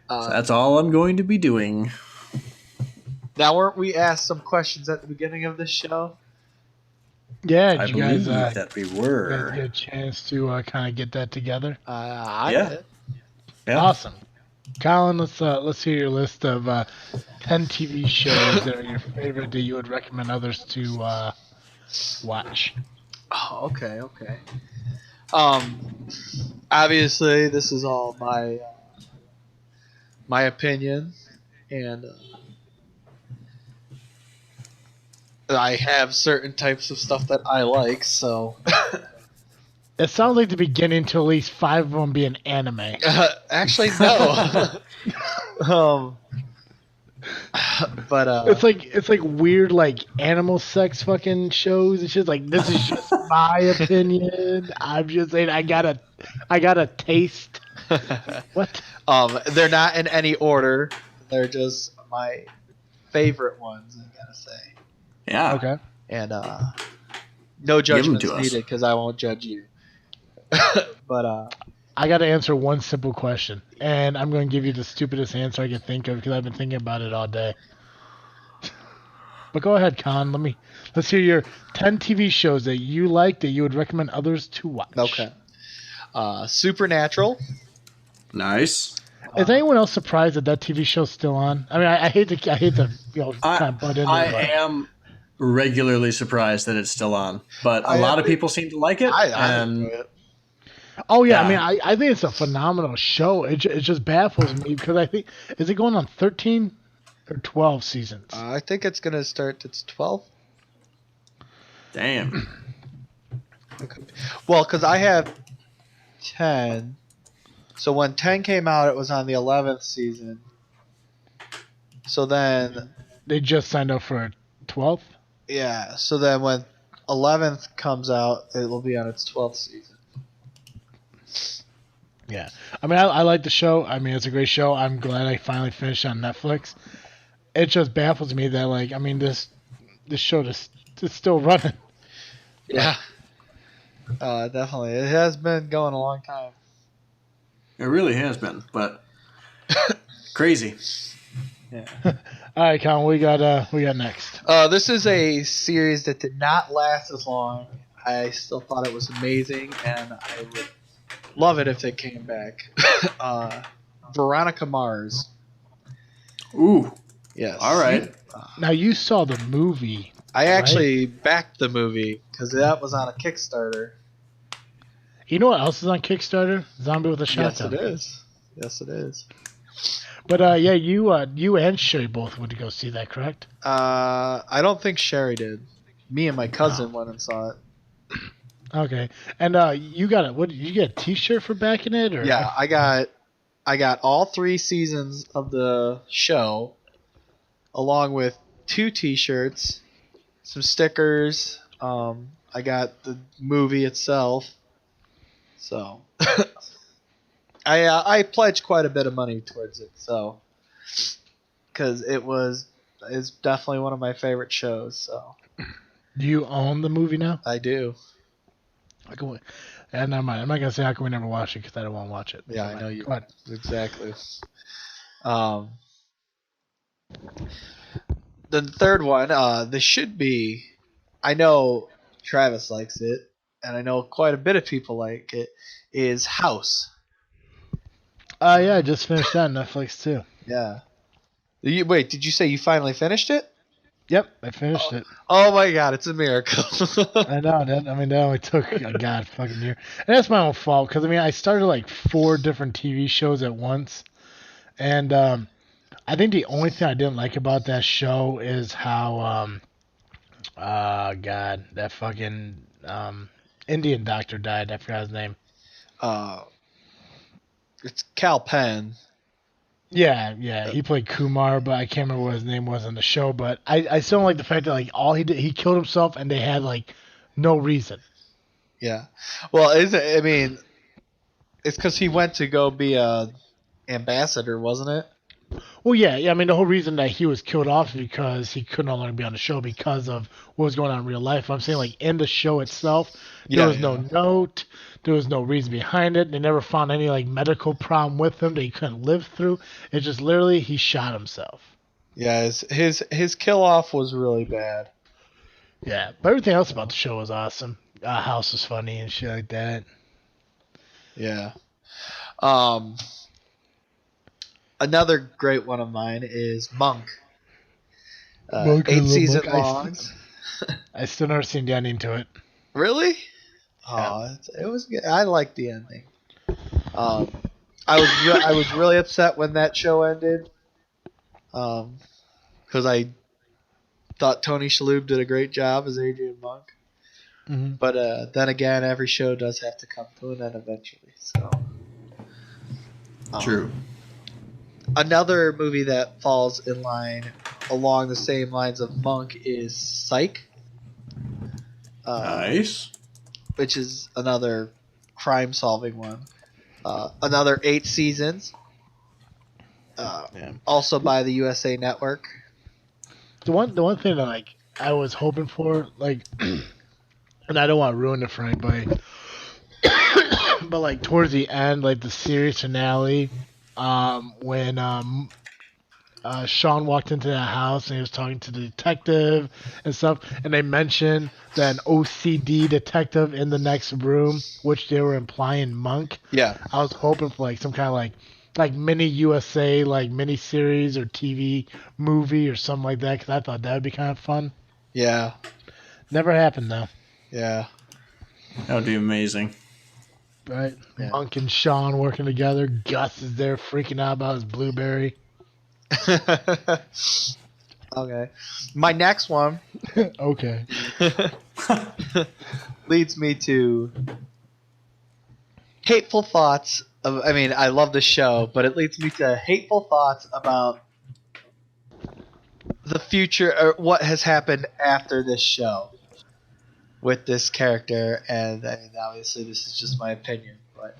that's all I'm going to be doing. Now, weren't we asked some questions at the beginning of this show? Yeah, I did you guys, believe that we you guys were. get a chance to kind of get that together? I Yeah. did. Yeah. Awesome. Colin, let's hear your list of 10 TV shows that are your favorite that you would recommend others to watch. Oh, okay. Obviously, this is all my opinion, and I have certain types of stuff that I like. So, It sounds like the beginning to at least 5 of them being anime. actually, no. um, but It's like weird like animal sex fucking shows and shit. Like this is just my opinion. I'm just saying I got a taste. What? they're not in any order. They're just my favorite ones. I gotta say, Yeah. Okay. and no Give 'em judgments to us. needed because I won't judge you. But I got to answer one simple question, and I'm going to give you the stupidest answer I can think of because I've been thinking about it all day. But go ahead, Con. Let's hear your 10 TV shows that you like that you would recommend others to watch. okay, Supernatural. Nice. Is anyone else surprised that TV show's still on? I mean, I hate to kind of butt into I it. But am regularly surprised that it's still on, but a I lot of agree. people seem to like it. I and enjoy it. Oh yeah, Yeah. I mean, I think it's a phenomenal show. It just baffles me because I think is it going on 13 or 12 seasons? I think it's gonna start. It's 12. damn. Well, because I have 10. So when 10 came out, it was on the 11th season. So then, They just signed up for 12th. yeah. So then when 11th comes out, it will be on its 12th season. Yeah, I mean, I like the show. I mean, it's a great show. I'm glad I finally finished on Netflix. It just baffles me that like, I mean, this show is still running. Yeah. Definitely. It has been going a long time. It really has been, but crazy. Yeah. All right, Colin, we got next. This is a series that did not last as long. I still thought it was amazing, and I would love it if it came back. Veronica Mars. Ooh. Yes. All right. Now you saw the movie. I actually backed the movie because that was on a Kickstarter. You know what else is on Kickstarter? Zombie with a Yes, Shotgun. it is. Yes, it is. But yeah, you and Sherry both went to go see that, correct? I don't think Sherry did. Me and my cousin went and saw it. Okay. And you got it. What did you get? A T-shirt for backing it, or Yeah, I got all 3 seasons of the show, along with 2 T-shirts, some stickers. I got the movie itself. So I pledged quite a bit of money towards it. So because it's definitely one of my favorite shows. So Do you own the movie now? I do. I can, and never mind. I'm not gonna say how can we never watch it because I don't want to watch it. Yeah, Never I know mind. you. Go ahead. Exactly. The third one, this should be. I know Travis likes it, and I know quite a bit of people like it. Is House. Yeah, I just finished that on Netflix too. Yeah. Wait, did you say you finally finished it? Yep, I finished it. Oh my God, it's a miracle. I know. That only took a god fucking year, and that's my own fault because I mean I started like 4 different TV shows at once, and I think the only thing I didn't like about that show is how god, that fucking Indian doctor died. I forgot his name. It's Cal Penn. Yeah, he played Kumar, but I can't remember what his name was on the show. But I still don't like the fact that like all he did, he killed himself, and they had like no reason. Yeah. Well, I mean, it's because he went to go be a ambassador, wasn't it? Well, yeah. I mean, the whole reason that he was killed off is because he could no longer be on the show because of what was going on in real life. I'm saying, like, in the show itself, there Yeah, was no note, there was no reason behind it. They never found any like medical problem with him that he couldn't live through. It's just literally he shot himself. Yeah, his kill off was really bad. Yeah, but everything else about the show was awesome. House was funny and shit like that. Yeah. Um, Another great one of mine is Monk. Monk, I 8 love season Monk. longs. I still never seen the ending to it. Really? Yeah. Oh, it was good. I liked the ending. Um, I was really upset when that show ended. Because I thought Tony Shalhoub did a great job as Adrian Monk. Mm-hmm. But then again, every show does have to come to an end eventually. So True. Another movie that falls in line along the same lines of Monk is Psych. Nice. Which is another crime-solving one. Another 8 seasons. Yeah. Also by the USA Network. The one thing that like I was hoping for, like, and I don't want to ruin it for anybody, but like towards the end, like the series finale, when Sean walked into that house and he was talking to the detective and stuff, and they mentioned that an OCD detective in the next room, which they were implying Monk. Yeah. I was hoping for like some kind of like mini USA like mini series or TV movie or something like that because I thought that would be kind of fun. Yeah. Never happened though. Yeah. That would be amazing. Right? Yeah. Monk and Sean working together. Gus is there freaking out about his blueberry. Okay. My next one Okay. leads me to hateful thoughts of, I mean, I love the show, but it leads me to hateful thoughts about the future or what has happened after this show with this character. And I mean, obviously this is just my opinion, but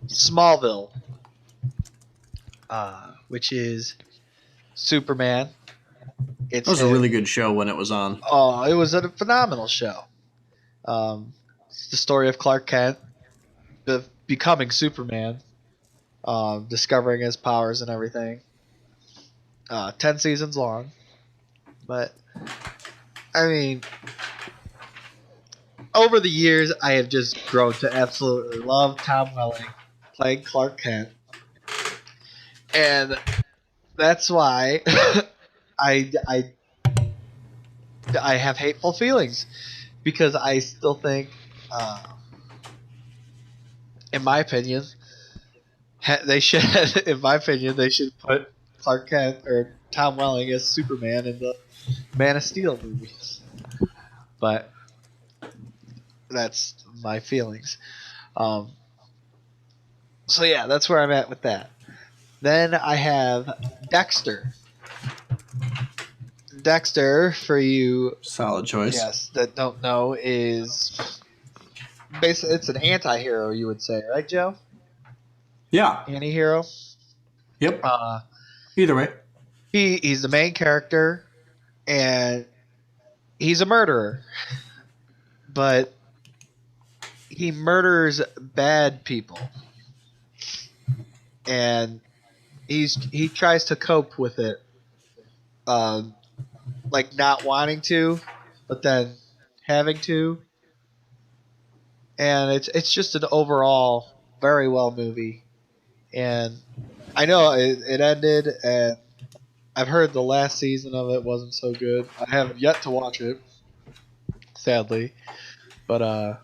Smallville, which is Superman. That was a really good show when it was on. Oh, it was a phenomenal show. It's the story of Clark Kent becoming Superman, discovering his powers and everything. 10 seasons long. But, I mean, over the years, I have just grown to absolutely love Tom Welling playing Clark Kent. And that's why I have hateful feelings. Because I still think, in my opinion, they should put Clark Kent or Tom Welling as Superman in the Man of Steel movies. But that's my feelings. So yeah, that's where I'm at with that. Then I have Dexter. Dexter, for you Solid choice. yes that don't know, is basically it's an anti-hero, you would say, right, Joe? Yeah. Anti-hero. Yep. Either way. He's the main character, and he's a murderer, but he murders bad people, and he tries to cope with it, like not wanting to, but then having to, and it's just an overall very well movie. And I know it ended, and I've heard the last season of it wasn't so good. I haven't yet to watch it, sadly, but I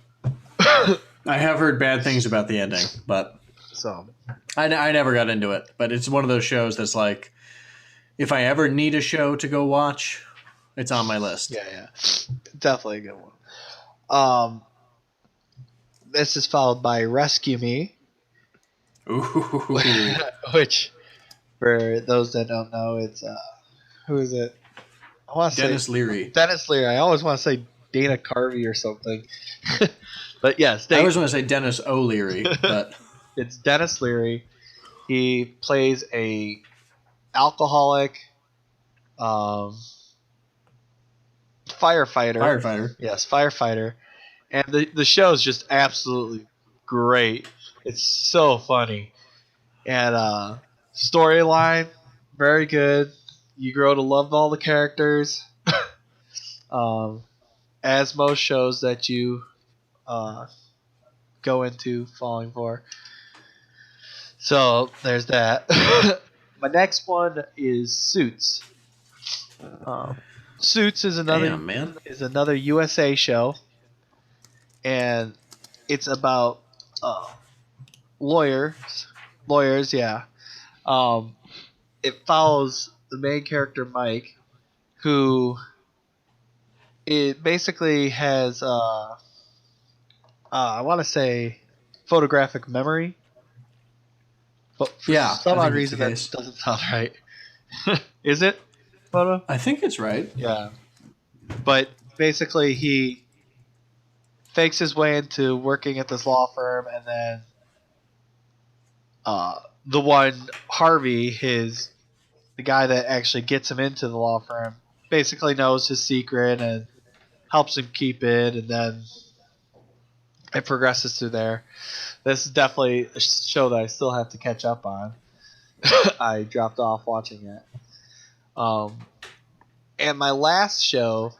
have heard bad things about the ending, but so I never got into it. But it's one of those shows that's like, if I ever need a show to go watch, it's on my list. yeah, definitely a good one. This is followed by Rescue Me, Ooh. which, for those that don't know, it's who is it? I want to Dennis say Leary. Dennis Leary. I always want to say Dana Carvey or something, but yes, I always want to say Dennis O'Leary, but it's Dennis Leary, He plays a alcoholic firefighter. Firefighter. Yes, firefighter. And the show is just absolutely great. It's so funny. And storyline, very good. You grow to love all the characters. As most shows that you go into falling for. So there's that. My next one is Suits. Suits is Damn, man. another USA show, and it's about lawyers. Yeah. It follows the main character Mike, who it basically has I want to say photographic memory, but for Yeah, some I odd think it's the reason that case. doesn't sound right. Is it photo? I think it's right. Yeah. But basically, he fakes his way into working at this law firm, and then the one Harvey, the guy that actually gets him into the law firm, basically knows his secret and helps him keep it, and then it progresses through there. This is definitely a show that I still have to catch up on. I dropped off watching it. And my last show,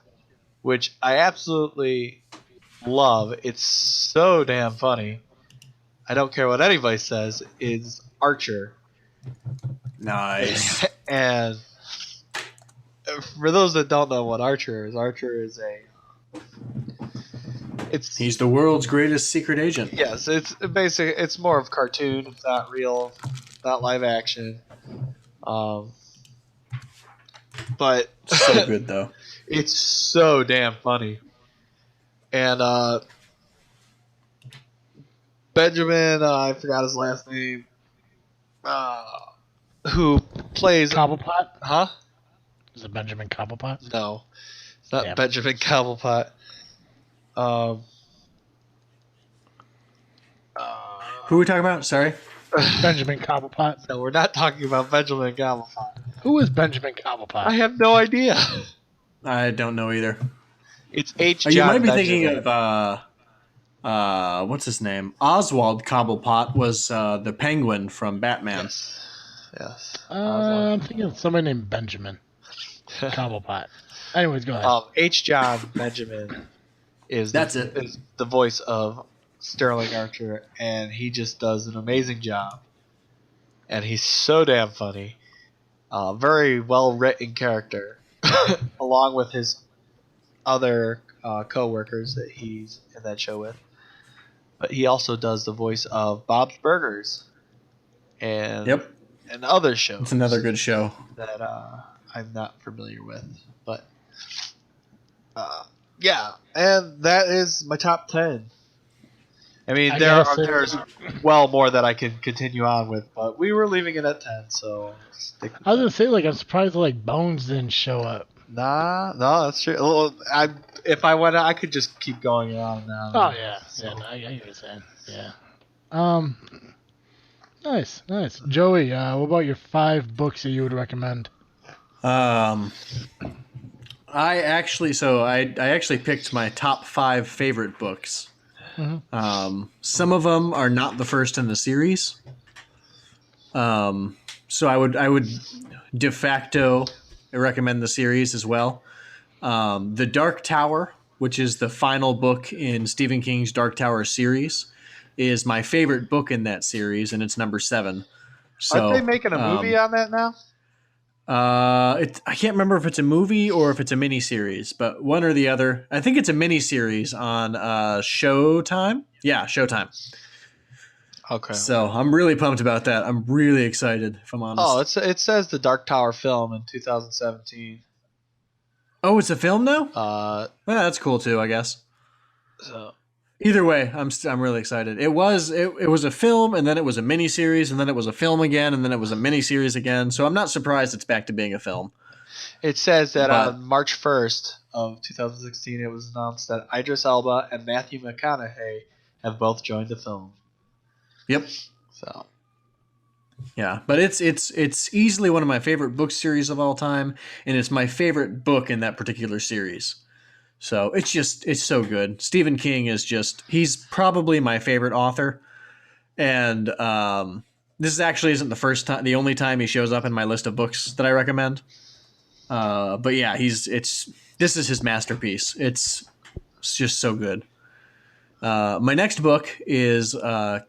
which I absolutely love, it's so damn funny. I don't care what anybody says, is Archer. Nice. And for those that don't know what Archer is He's the world's greatest secret agent. yes, it's basically it's more of cartoon. It's not real, not live action. But So good though. it's so damn funny. And Benjamin, I forgot his last name. Who plays? Cobblepot? Huh? Is it Benjamin Cobblepot? No, it's not Damn. Benjamin Cobblepot. Who are we talking about? Sorry. Benjamin Cobblepot? No, we're not talking about Benjamin Cobblepot. Who is Benjamin Cobblepot? I have no idea. I don't know either. It's H. You John might be Benjamin. thinking of what's his name? Oswald Cobblepot was the Penguin from Batman. Yes. I'm thinking of somebody named Benjamin Cobblepot. Anyways, go ahead. H. John Benjamin is is the voice of Sterling Archer, and he just does an amazing job. And he's so damn funny. Very well written character, along with his other co-workers that he's in that show with. But he also does the voice of Bob's Burgers, and and other shows. It's another good show that I'm not familiar with, but yeah, and that is my top 10. I mean, there's well more that I can continue on with, but we were leaving it at 10, so stick with I was gonna say, like, I'm surprised like Bones didn't show up. Nah, no, that's true. Well, if I went, I could just keep going on now. Oh yeah, So. yeah, no, I get what you're saying. Yeah. Nice. Joey, what about your 5 books that you would recommend? I actually picked my top 5 favorite books. Mm-hmm. Some of them are not the first in the series. So I would de facto recommend the series as well. The Dark Tower, which is the final book in Stephen King's Dark Tower series, is my favorite book in that series, and it's number 7. So, Aren't they making a movie on that now? I can't remember if it's a movie or if it's a miniseries, but one or the other. I think it's a miniseries on Showtime. Yeah, Showtime. Okay. So I'm really pumped about that. I'm really excited, if I'm honest. Oh, it says the Dark Tower film in 2017. Oh, it's a film now? Uh, Well, that's cool too, I guess. so Either way, I'm really excited. It was a film, and then it was a miniseries, and then it was a film again, and then it was a miniseries again. So I'm not surprised it's back to being a film. it says that on March 1st of 2016, it was announced that Idris Elba and Matthew McConaughey have both joined the film. Yep. So Yeah, but it's easily one of my favorite book series of all time, and it's my favorite book in that particular series. So it's so good. Stephen King he's probably my favorite author, and this actually isn't the only time he shows up in my list of books that I recommend. But yeah, this is his masterpiece. It's just so good. My next book is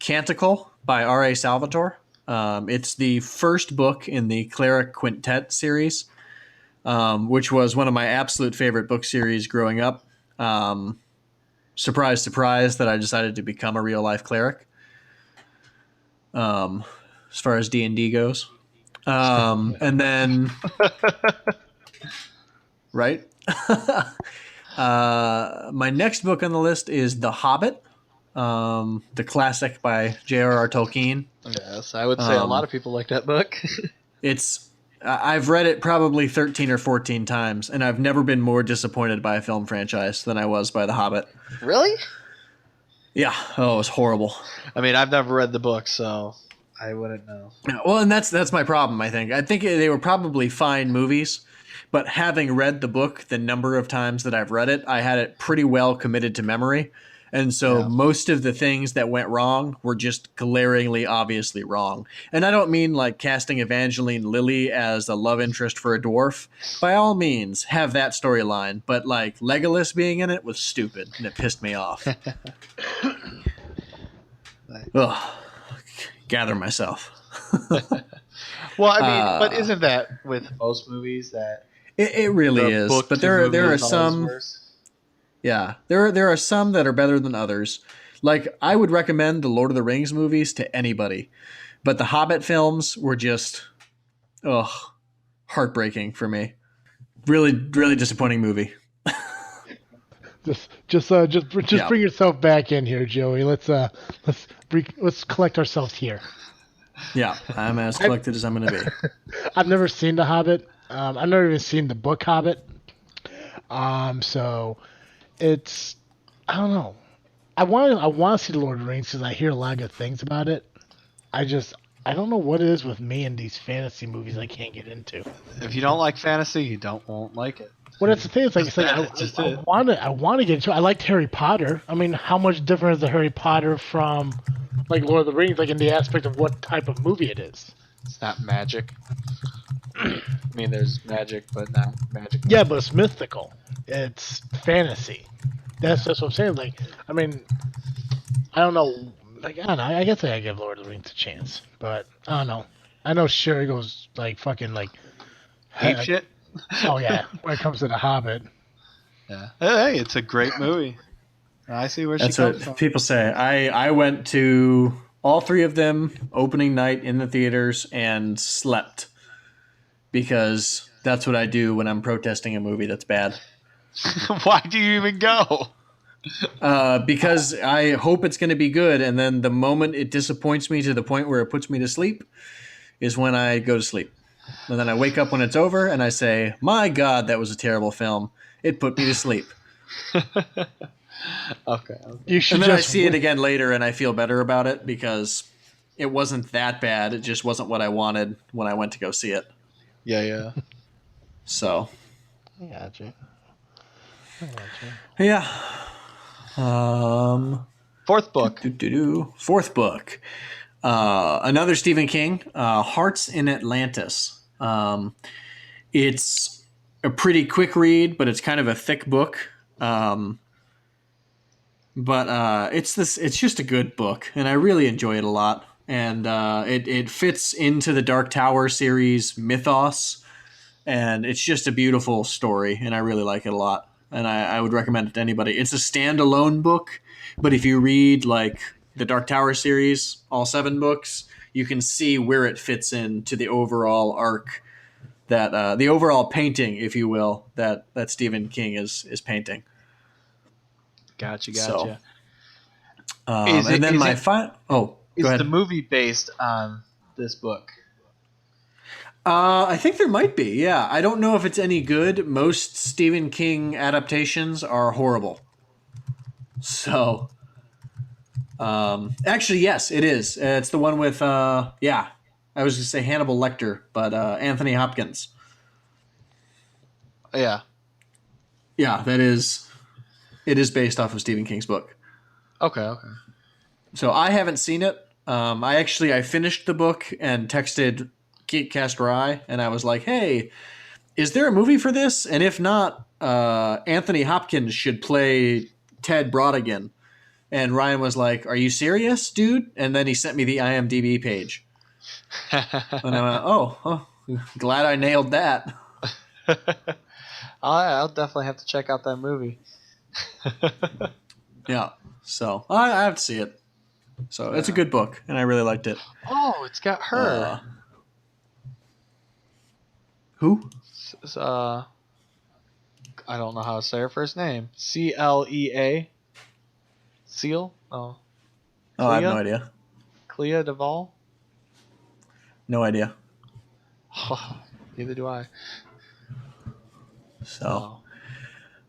Canticle by R.A. Salvatore. It's the first book in the Cleric Quintet series, which was one of my absolute favorite book series growing up. Surprise, surprise, that I decided to become a real life cleric. As far as D&D goes. And then, right? My next book on the list is The Hobbit, the classic by J.R.R. Tolkien. Yes, I would say a lot of people like that book. I've read it probably 13 or 14 times, and I've never been more disappointed by a film franchise than I was by The Hobbit. Really? Yeah. Oh, it was horrible. I mean, I've never read the book, so I wouldn't know. Well, and that's my problem, I think. I think they were probably fine movies, but having read the book the number of times that I've read it, I had it pretty well committed to memory. And so most of the things that went wrong were just glaringly, obviously wrong. And I don't mean like casting Evangeline Lilly as a love interest for a dwarf. By all means, have that storyline. But like Legolas being in it was stupid, and it pissed me off. Ugh. Gather myself. Well, I mean, but isn't that with most movies that it really is? But there are some. Yeah, there are some that are better than others. Like, I would recommend the Lord of the Rings movies to anybody. But the Hobbit films were just, heartbreaking for me. Really, really disappointing movie. Just bring yourself back in here, Joey. Let's collect ourselves here. Yeah, I'm as collected as I'm going to be. I've never seen The Hobbit. I've never even seen the book Hobbit. So it's, I don't know. I want to see the Lord of the Rings because I hear a lot of good things about it. I don't know what it is with me and these fantasy movies I can't get into. If you don't like fantasy, you won't like it. Well, that's the thing. It's like I want to get into it. I liked Harry Potter. I mean, how much different is the Harry Potter from like Lord of the Rings? Like in the aspect of what type of movie it is. It's not magic. I mean, there's magic, but not magic. Yeah, but it's mythical. It's fantasy. That's what I'm saying. Like, I mean, I don't know. Like, I don't know. I guess I give Lord of the Rings a chance, but I don't know. I know Sherry goes like fucking like Ape shit. Oh yeah, when it comes to The Hobbit. Yeah. Hey, it's a great movie. I see where That's she comes what from. people say. I went to all three of them opening night in the theaters and slept because that's what I do when I'm protesting a movie that's bad. Why do you even go? Because I hope it's going to be good, and then the moment it disappoints me to the point where it puts me to sleep is when I go to sleep. And then I wake up when it's over, and I say, my God, that was a terrible film. It put me to sleep. Okay. You should And then I just see it again later, and I feel better about it because it wasn't that bad. It just wasn't what I wanted when I went to go see it. Yeah. So, I got you. yeah. Fourth book. Fourth book. Another Stephen King, Hearts in Atlantis. It's a pretty quick read, but it's kind of a thick book. But it's just a good book, and I really enjoy it a lot. And it fits into the Dark Tower series mythos, and it's just a beautiful story, and I really like it a lot. And I would recommend it to anybody. It's a standalone book, but if you read like the Dark Tower series, all 7 books, you can see where it fits into the overall arc, that the overall painting, if you will, that Stephen King is painting. Gotcha. So, Is the movie based on this book? I think there might be, yeah. I don't know if it's any good. Most Stephen King adaptations are horrible. So, actually, yes, it is. It's the one with, I I was going to say Hannibal Lecter, but Anthony Hopkins. Yeah. Yeah, it is based off of Stephen King's book. Okay. So I haven't seen it. I finished the book and texted Geekcast Rye, and I was like, hey, is there a movie for this? And if not, Anthony Hopkins should play Ted Brodigan. And Ryan was like, are you serious, dude? And then he sent me the IMDb page. And I went, oh, glad I nailed that. I'll definitely have to check out that movie. Yeah, so I have to see it. So it's a good book, and I really liked it. Oh, it's got her. Who? I don't know how to say her first name. Clea. Seal? Oh. Oh, I have no idea. Clea Duvall? No idea. Neither do I. So,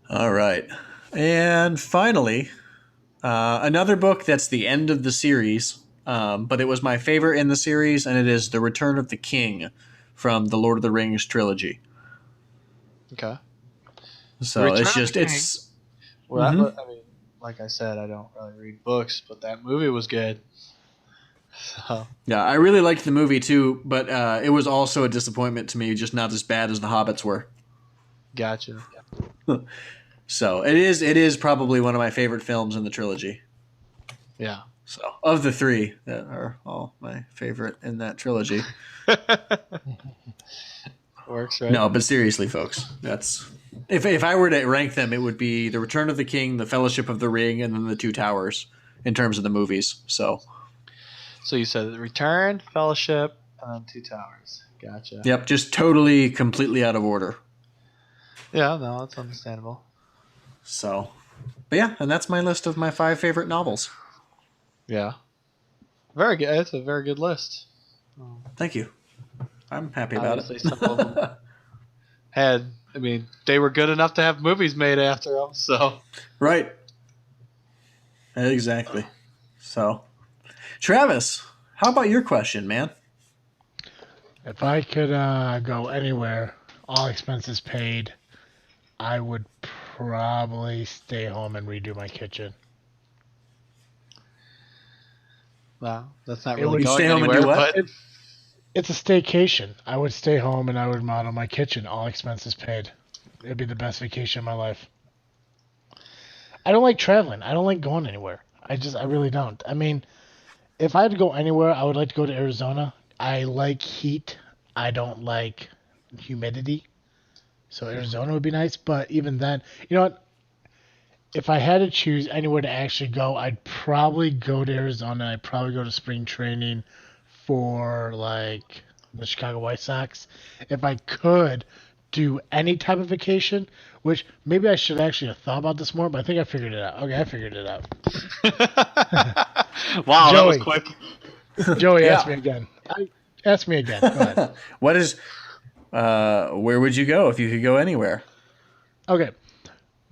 all right. And finally, another book that's the end of the series, but it was my favorite in the series, and it is The Return of the King from the Lord of the Rings trilogy. Okay. So it's Well, I mean, like I said, I don't really read books, but that movie was good. So. Yeah, I really liked the movie too, but it was also a disappointment to me, just not as bad as the Hobbits were. Gotcha. So it is probably one of my favorite films in the trilogy. Yeah. So of the three that are all my favorite in that trilogy. Works, right? No, but seriously, folks, that's if I were to rank them, it would be The Return of the King, The Fellowship of the Ring, and then The Two Towers in terms of the movies. So you said Return, Fellowship, and Two Towers. Gotcha. Yep, just totally, completely out of order. Yeah, no, that's understandable. So, but yeah, and that's my list of my 5 favorite novels. Yeah. Very good. It's a very good list. Thank you. I'm happy about it. Some of them they were good enough to have movies made after them, so. Right. Exactly. So, Travis, how about your question, man? If I could go anywhere, all expenses paid, I would probably stay home and redo my kitchen. Wow, that's not really going stay home anywhere, and do what? But It's a staycation. I would stay home and I would model my kitchen, all expenses paid. It'd be the best vacation of my life. I don't like traveling. I don't like going anywhere. I really don't. I mean, if I had to go anywhere, I would like to go to Arizona. I like heat. I don't like humidity. So Arizona would be nice, but even then, you know what? If I had to choose anywhere to actually go, I'd probably go to Arizona. I'd probably go to spring training for like the Chicago White Sox. If I could do any type of vacation, which maybe I should actually have thought about this more, but I think I figured it out. Okay, I figured it out. Wow, Joey. that was quick. Joey, ask me again. Ask me again. Go ahead. Where would you go if you could go anywhere? Okay.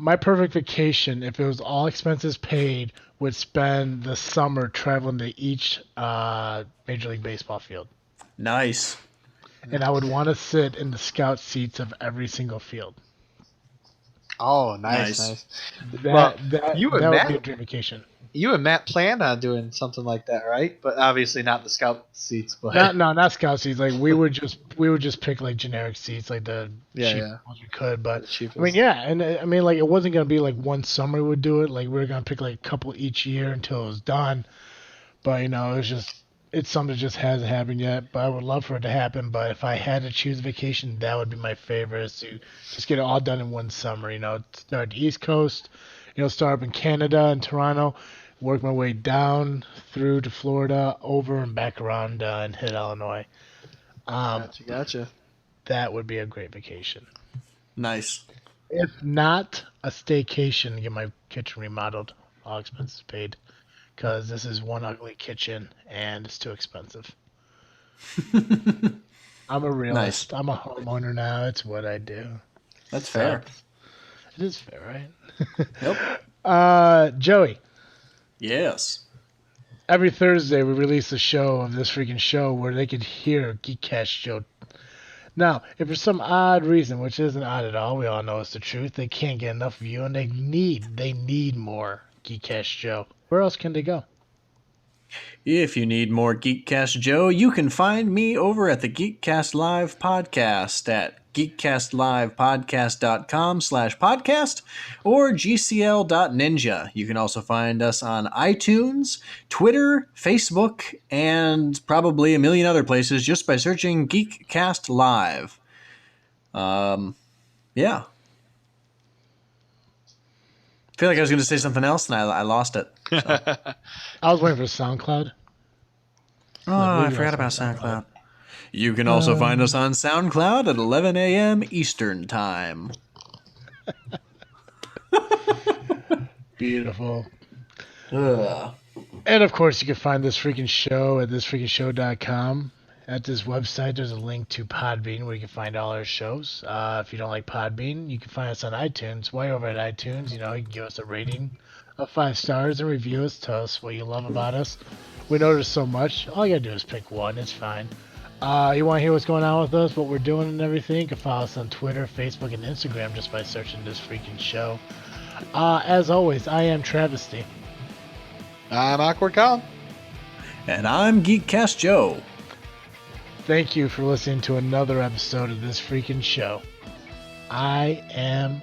My perfect vacation, if it was all expenses paid, would spend the summer traveling to each Major League Baseball field. Nice. And I would want to sit in the scout seats of every single field. Oh, nice. That you would and Matt, be a dream vacation. You and Matt planned on doing something like that, right? But obviously not the scout seats. But not scout seats. Like we would just pick like generic seats, like the cheapest ones we could. But I mean, yeah, and I mean, like it wasn't gonna be like one summer we would do it. Like we were gonna pick like a couple each year until it was done. But it's something that just hasn't happened yet. But I would love for it to happen. But if I had to choose a vacation, that would be my favorite. Is to just get it all done in one summer. Start the East Coast. Start up in Canada and Toronto. Work my way down through to Florida, over and back around and hit Illinois. Gotcha. That would be a great vacation. Nice. If not, a staycation to get my kitchen remodeled, all expenses paid, because this is one ugly kitchen and it's too expensive. I'm a realist. Nice. I'm a homeowner now. It's what I do. That's fair. It is fair, right? Yep. Joey. Yes. every Thursday we release a show of this freaking show where they could hear Geekcast show. Now, if for some odd reason, which isn't odd at all, we all know it's the truth, they can't get enough of you and they need more Geekcast show. Where else can they go? If you need more Geekcast Joe, you can find me over at the Geekcast Live podcast at geekcastlivepodcast.com/podcast or gcl.ninja. You can also find us on iTunes, Twitter, Facebook, and probably a million other places just by searching Geekcast Live. Yeah. I feel like I was going to say something else and I lost it. So. I was waiting for SoundCloud. Oh, I forgot about SoundCloud. You can also find us on SoundCloud at 11 a.m. Eastern Time. Beautiful. Ugh. And of course, you can find this freaking show at thisfreakingshow.com. At this website, there's a link to Podbean where you can find all our shows. If you don't like Podbean, you can find us on iTunes. While you're over at iTunes, you can give us a rating of 5 stars and review us. Tell us what you love about us. We know there's so much. All you gotta do is pick one. It's fine. You want to hear what's going on with us, what we're doing and everything? You can follow us on Twitter, Facebook, and Instagram just by searching This Freaking Show. As always, I am Travesty. I'm Awkward Colin. And I'm Geekcast Joe. Thank you for listening to another episode of This Freaking Show. I am